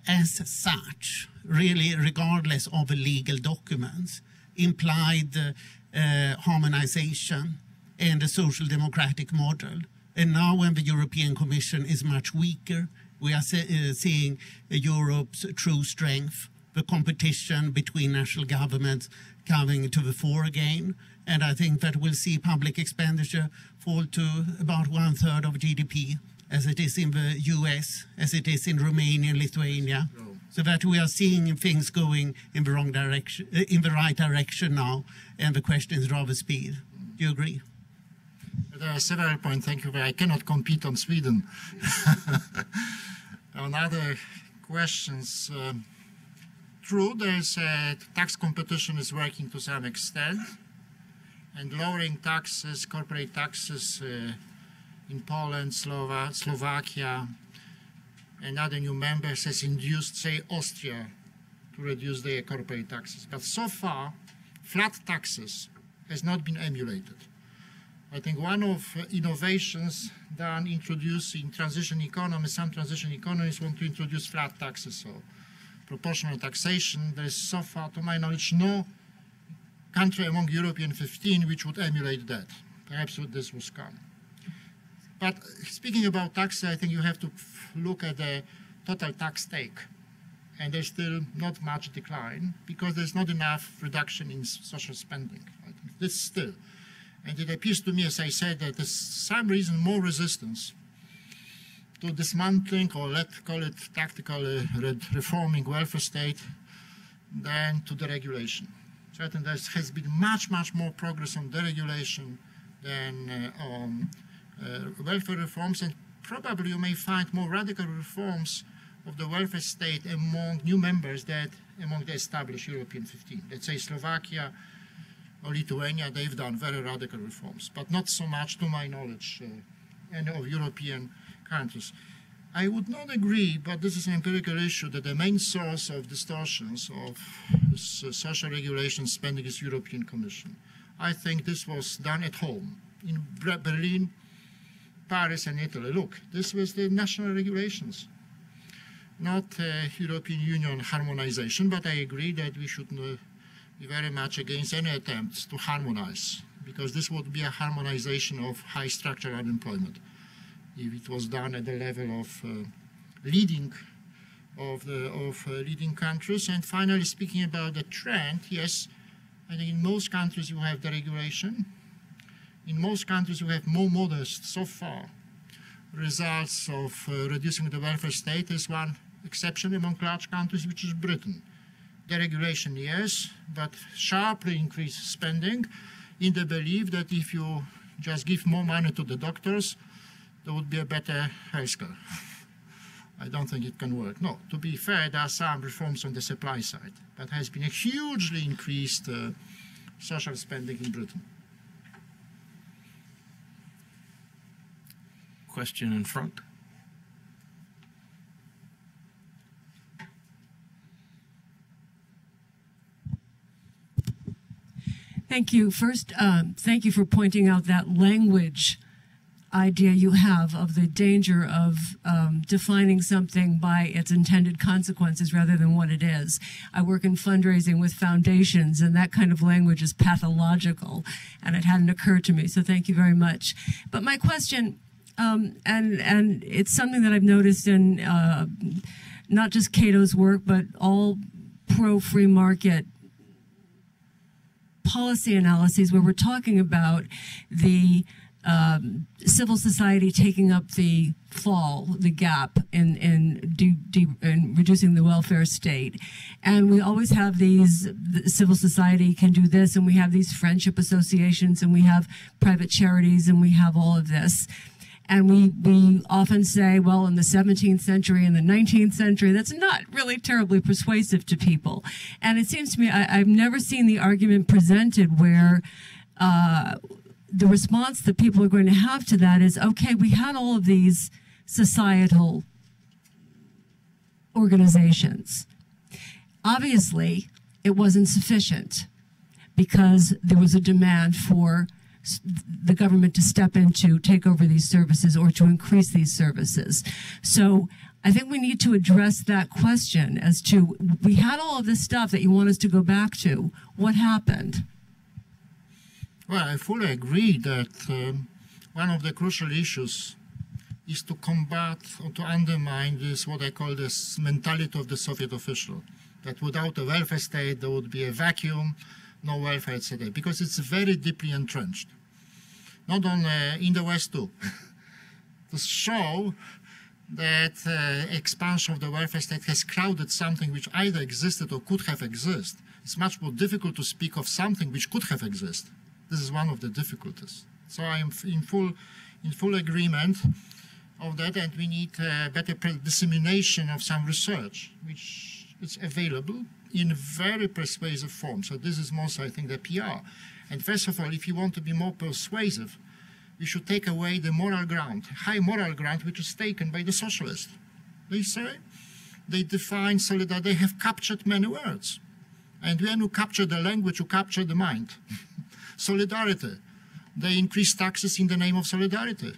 as such, really regardless of the legal documents, implied harmonization and a social democratic model. And now when the European Commission is much weaker, we are seeing Europe's true strength, the competition between national governments coming to the fore again. And I think that we'll see public expenditure fall to about 1/3 of GDP, as it is in the US, as it is in Romania and Lithuania. So that we are seeing things going in the wrong direction, in the right direction now, and the question is rather speed. Do you agree? There are several points, thank you, but I cannot compete on Sweden. On other questions, true, there's tax competition is working to some extent, and lowering taxes, corporate taxes in Poland, Slovakia, and other new members has induced, say, Austria to reduce their corporate taxes. But so far, flat taxes has not been emulated. I think one of innovations done introducing transition economies, some transition economies want to introduce flat taxes, so proportional taxation. There is so far, to my knowledge, no country among European 15 which would emulate that. Perhaps this was come. But speaking about taxes, I think you have to look at the total tax take. And there's still not much decline because there's not enough reduction in social spending. I think this still. And it appears to me, as I said, that there's some reason more resistance to dismantling, or let's call it tactical reforming welfare state, than to deregulation. Certainly there has been much, much more progress on deregulation than on welfare reforms, and probably you may find more radical reforms of the welfare state among new members than among the established European 15. Let's say Slovakia or Lithuania, they've done very radical reforms, but not so much, to my knowledge, any of European countries. I would not agree, but this is an empirical issue, that the main source of distortions of social regulation spending is European Commission. I think this was done at home, in Berlin, Paris, and Italy. Look, this was the national regulations, not European Union harmonization, but I agree that we should be very much against any attempts to harmonize, because this would be a harmonization of high structural unemployment if it was done at the level of leading countries. And finally, speaking about the trend, yes, I think in most countries you have deregulation. In most countries you have more modest, so far, results of reducing the welfare state. There's one exception among large countries, which is Britain. Deregulation, yes, but sharply increased spending in the belief that if you just give more money to the doctors, there would be a better healthcare. I don't think it can work. No, to be fair, there are some reforms on the supply side, but has been a hugely increased social spending in Britain. Question in front. Thank you. First, thank you for pointing out that language idea you have of the danger of defining something by its intended consequences rather than what it is. I work in fundraising with foundations, and that kind of language is pathological, and it hadn't occurred to me, so thank you very much. But my question, and it's something that I've noticed in not just Cato's work, but all pro-free market policy analyses where we're talking about the civil society taking up the fall, the gap in reducing the welfare state. And we always have these, the civil society can do this, and we have these friendship associations, and we have private charities, and we have all of this. And we often say, well, in the 17th century and the 19th century, that's not really terribly persuasive to people. And it seems to me, I've never seen the argument presented where the response that people are going to have to that is, okay, we had all of these societal organizations. Obviously, it wasn't sufficient because there was a demand for the government to step in to take over these services or to increase these services. So I think we need to address that question as to, we had all of this stuff that you want us to go back to. What happened? Well, I fully agree that one of the crucial issues is to combat or to undermine this, what I call this mentality of the Soviet official, that without a welfare state there would be a vacuum, no welfare, etc., because it's very deeply entrenched. Not only in the West too. To show that expansion of the welfare state has crowded something which either existed or could have existed. It's much more difficult to speak of something which could have existed. This is one of the difficulties. So I am in full agreement of that, and we need better dissemination of some research, which is available in very persuasive form. So this is most, I think, the PR. And first of all, if you want to be more persuasive, we should take away the moral ground, high moral ground, which is taken by the socialists. They say, they define solidarity, they have captured many words. And when you capture the language, you capture the mind. Solidarity. They increase taxes in the name of solidarity.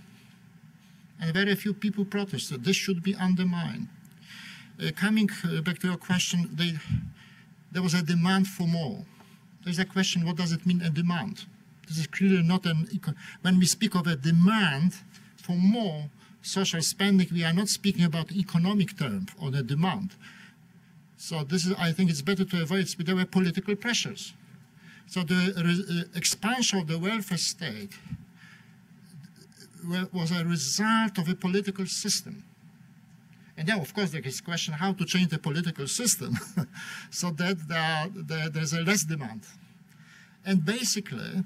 And very few people protested. This should be undermined. Coming back to your question, there was a demand for more. There's a question, what does it mean, a demand? This is clearly not when we speak of a demand for more social spending, we are not speaking about economic term or the demand. So this is, I think it's better to avoid, but there were political pressures. So the expansion of the welfare state was a result of a political system. And then, of course, there is a question how to change the political system so that there's a less demand. And basically,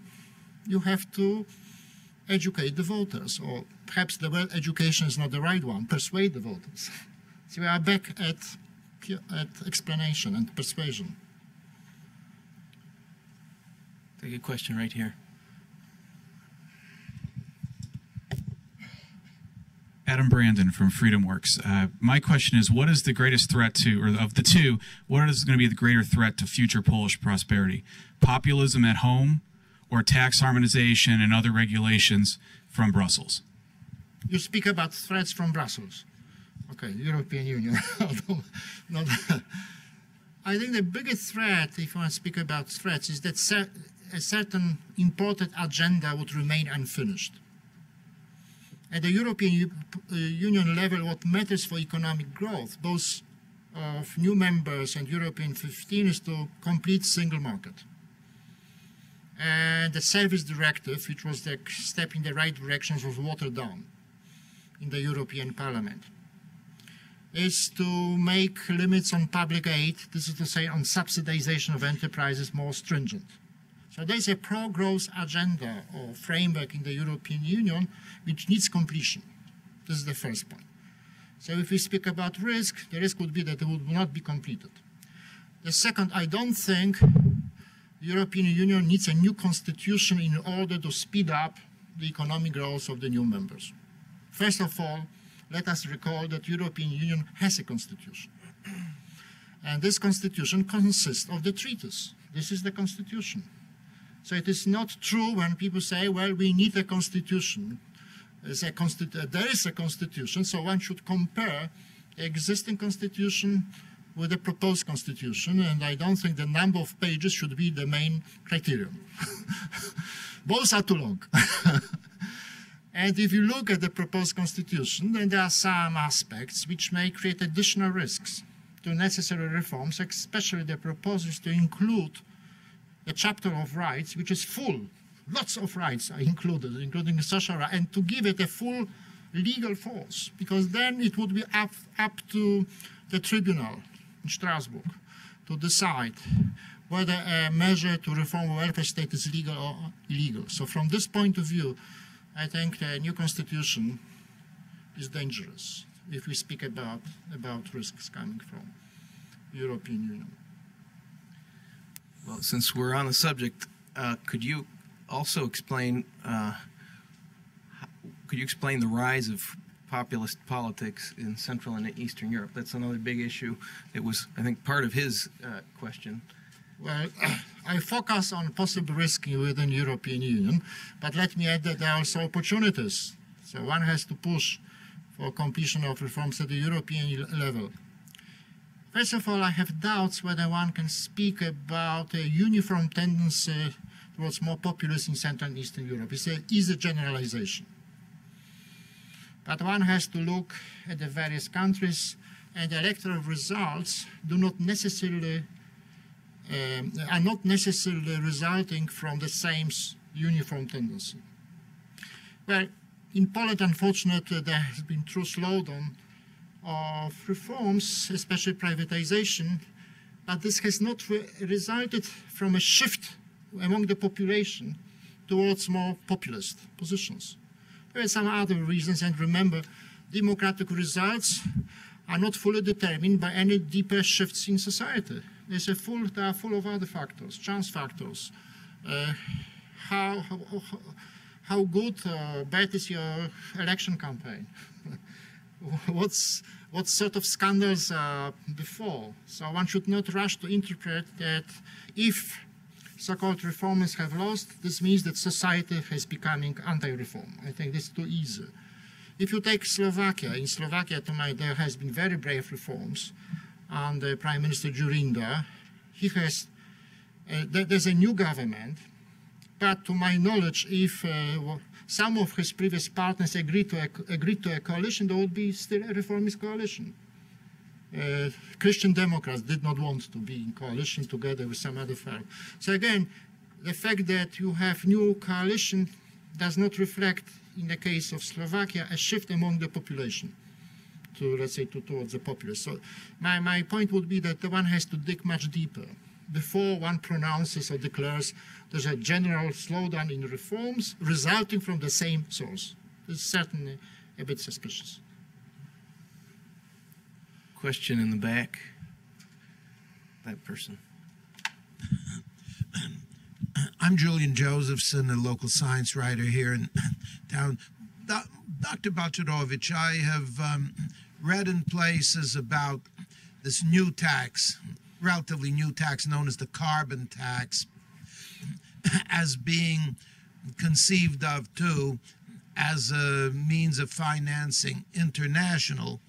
you have to educate the voters, or perhaps the word education is not the right one, persuade the voters. So we are back at explanation and persuasion. Take a question right here. Adam Brandon from FreedomWorks. My question is, what is the greatest threat to, or of the two, what is going to be the greater threat to future Polish prosperity? Populism at home, or tax harmonization and other regulations from Brussels? You speak about threats from Brussels. Okay, European Union. I think the biggest threat, if I speak about threats, is that a certain important agenda would remain unfinished. At the European Union level, what matters for economic growth, both of new members and European 15, is to complete single market. And the service directive, which was the step in the right direction, was watered down in the European Parliament, is to make limits on public aid, this is to say on subsidization of enterprises, more stringent. So there's a pro-growth agenda or framework in the European Union which needs completion. This is the first point. So if we speak about risk, the risk would be that it would not be completed. The second, I don't think the European Union needs a new constitution in order to speed up the economic growth of the new members. First of all, let us recall that the European Union has a constitution. And this constitution consists of the treaties. This is the constitution. So it is not true when people say, well, we need a constitution. There is a constitution, so one should compare the existing constitution with the proposed constitution, and I don't think the number of pages should be the main criterion. Both are too long. And if you look at the proposed constitution, then there are some aspects which may create additional risks to necessary reforms, especially the proposals to include a chapter of rights, which is full. Lots of rights are included, including the social rights, and to give it a full legal force, because then it would be up to the tribunal in Strasbourg to decide whether a measure to reform a welfare state is legal or illegal. So from this point of view, I think the new constitution is dangerous if we speak about risks coming from the European Union. Well, since we're on the subject, could you also explain the rise of populist politics in Central and Eastern Europe? That's another big issue. It was, I think, part of his question. Well, I focus on possible risk within the European Union, but let me add that there are also opportunities. So one has to push for completion of reforms at the European level. First of all, I have doubts whether one can speak about a uniform tendency towards more populism in Central and Eastern Europe. It's an easy generalization. But one has to look at the various countries, and the electoral results do not necessarily are not necessarily resulting from the same uniform tendency. Well, in Poland, unfortunately, there has been true slowdown of reforms, especially privatization, but this has not resulted from a shift among the population towards more populist positions. There are some other reasons, and remember, democratic results are not fully determined by any deeper shifts in society. They are full of other factors, chance factors. How good or bad is your election campaign? What sort of scandals are before? So one should not rush to interpret that if so-called reformers have lost, this means that society is becoming anti-reform. I think this is too easy. If you take Slovakia, in Slovakia tonight there has been very brave reforms under Prime Minister Dzurinda. There's a new government, but to my knowledge, if some of his previous partners agreed to a coalition, there would be still a reformist coalition. Christian Democrats did not want to be in coalition together with some other firm. So again, the fact that you have new coalition does not reflect, in the case of Slovakia, a shift among the population to, let's say, towards the populace. So my point would be that one has to dig much deeper before one pronounces or declares there's a general slowdown in reforms resulting from the same source. This is certainly a bit suspicious. Question in the back. That person. I'm Julian Josephson, a local science writer here in town. Dr. Balcerowicz, I have read in places about this new tax, relatively new tax known as the carbon tax, as being conceived of, too, as a means of financing international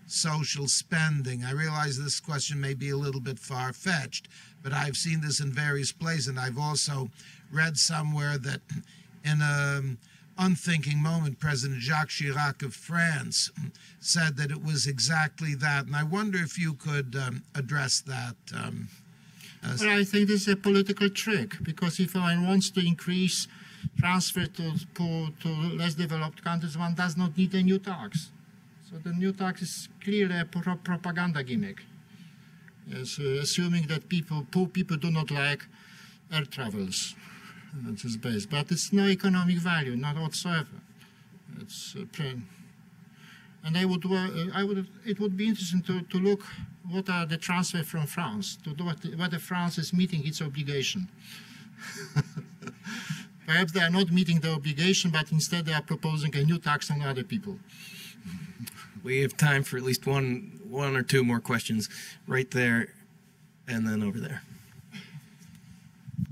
social spending. I realize this question may be a little bit far-fetched, but I've seen this in various places, and I've also read somewhere that in an unthinking moment, President Jacques Chirac of France said that it was exactly that. And I wonder if you could address that. Well, I think this is a political trick, because if one wants to increase transfer to less developed countries, one does not need a new tax. So the new tax is clearly a propaganda gimmick. Yes, assuming that poor people do not like air travels. That is based, but it's no economic value, not whatsoever. It's and it would be interesting to look what are the transfers from France, to do whether France is meeting its obligation. Perhaps they are not meeting the obligation, but instead they are proposing a new tax on other people. We have time for at least one or two more questions, right there, and then over there.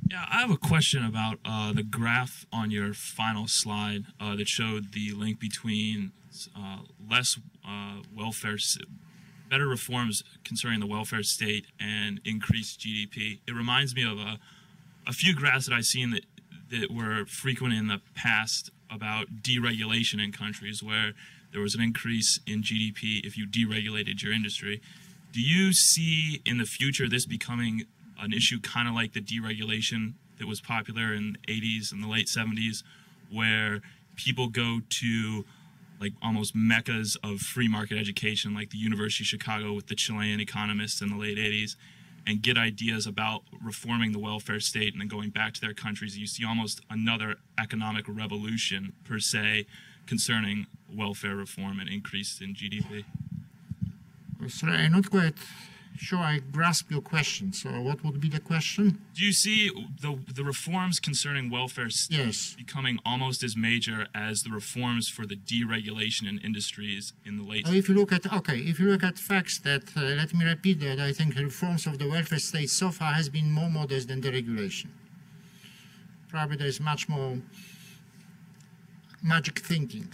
Yeah, I have a question about the graph on your final slide that showed the link between less better reforms concerning the welfare state and increased GDP. It reminds me of a few graphs that I've seen that were frequent in the past about deregulation in countries where there was an increase in GDP if you deregulated your industry. Do you see in the future this becoming an issue kind of like the deregulation that was popular in the 80s and the late 70s, where people go to like almost meccas of free market education, like the University of Chicago with the Chilean economists in the late 80s, and get ideas about reforming the welfare state and then going back to their countries? You see almost another economic revolution, per se, concerning welfare reform and increase in GDP. Sorry, I'm not quite sure I grasp your question. So what would be the question? Do you see the reforms concerning welfare becoming almost as major as the reforms for the deregulation in industries in the late... If you look at facts, that let me repeat that, I think the reforms of the welfare state so far has been more modest than deregulation. Probably there is much more magic thinking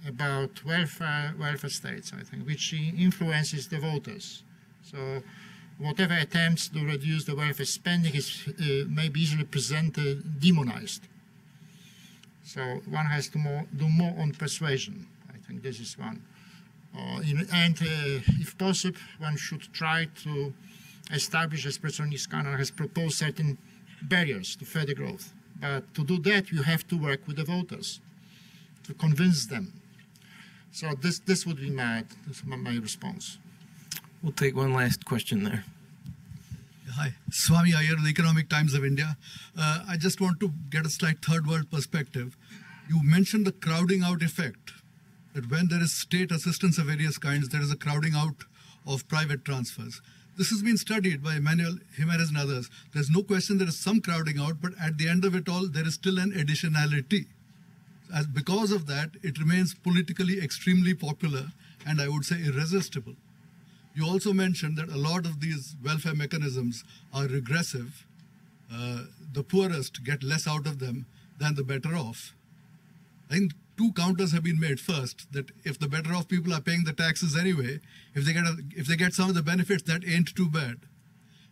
about welfare states, I think, which influences the voters. So whatever attempts to reduce the welfare spending is may be easily presented demonized. So one has to do more on persuasion. I think this is one. If possible, one should try to establish, as Professor Niskanen has proposed, certain barriers to further growth. But to do that, you have to work with the voters, to convince them. So this would be my response. We'll take one last question there. Hi, Swami Iyer, the Economic Times of India. I just want to get a slight third world perspective. You mentioned the crowding out effect, that when there is state assistance of various kinds, there is a crowding out of private transfers. This has been studied by Emmanuel Jimenez and others. There's no question there is some crowding out, but at the end of it all, there is still an additionality. Because of that, it remains politically extremely popular and I would say irresistible. You also mentioned that a lot of these welfare mechanisms are regressive. The poorest get less out of them than the better off. I think two counters have been made. First, that if the better off people are paying the taxes anyway, if they get some of the benefits, that ain't too bad.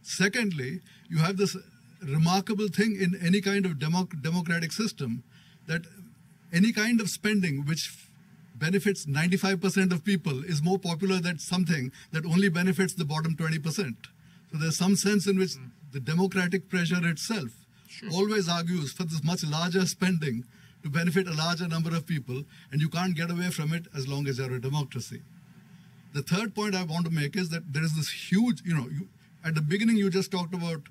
Secondly, you have this remarkable thing in any kind of democratic system, that any kind of spending which benefits 95% of people is more popular than something that only benefits the bottom 20%. So there's some sense in which the democratic pressure itself always argues for this much larger spending to benefit a larger number of people, and you can't get away from it as long as you're a democracy. The third point I want to make is that there is this huge, at the beginning you just talked about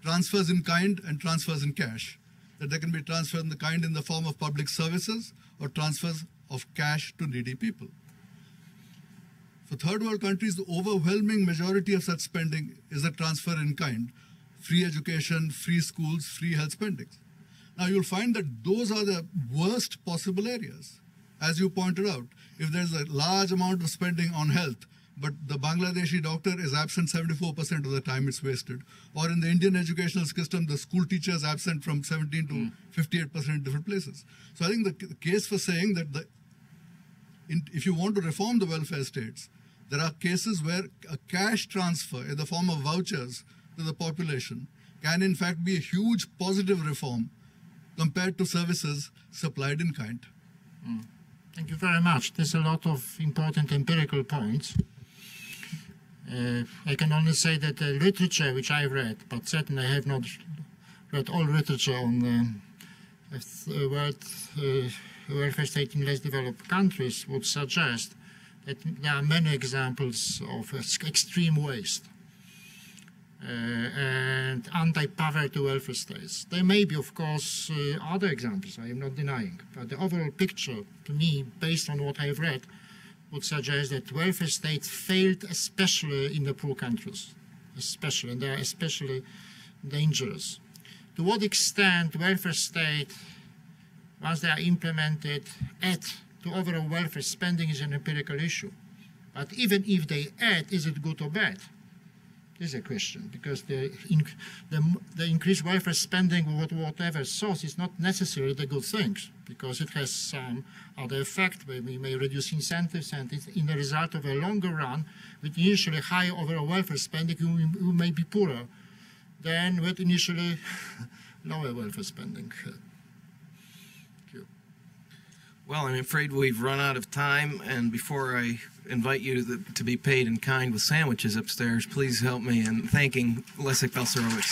transfers in kind and transfers in cash, that there can be transfer in the kind in the form of public services or transfers of cash to needy people. For third world countries, the overwhelming majority of such spending is a transfer in kind. Free education, free schools, free health spending. Now you'll find that those are the worst possible areas. As you pointed out, if there's a large amount of spending on health, but the Bangladeshi doctor is absent 74% of the time, it's wasted. Or in the Indian educational system, the school teacher is absent from 17 to 58% in different places. So I think the case for saying that if you want to reform the welfare states, there are cases where a cash transfer in the form of vouchers to the population can in fact be a huge positive reform compared to services supplied in kind. Thank you very much. There's a lot of important empirical points. I can only say that the literature which I've read, but certainly I have not read all literature on welfare state in less developed countries, would suggest that there are many examples of extreme waste and anti-poverty welfare states. There may be, of course, other examples, I am not denying, but the overall picture, to me, based on what I've read, would suggest that welfare states failed especially in the poor countries, and they are especially dangerous. To what extent welfare state, once they are implemented, add to overall welfare spending is an empirical issue. But even if they add, is it good or bad? This is a question, because the increased welfare spending, whatever source, is not necessarily the good things, because it has some other effect where we may reduce incentives, and in the result of a longer run, with initially high overall welfare spending, you may be poorer than with initially lower welfare spending. Well, I'm afraid we've run out of time, and before I invite you to be paid in kind with sandwiches upstairs, please help me in thanking Leszek Balcerowicz.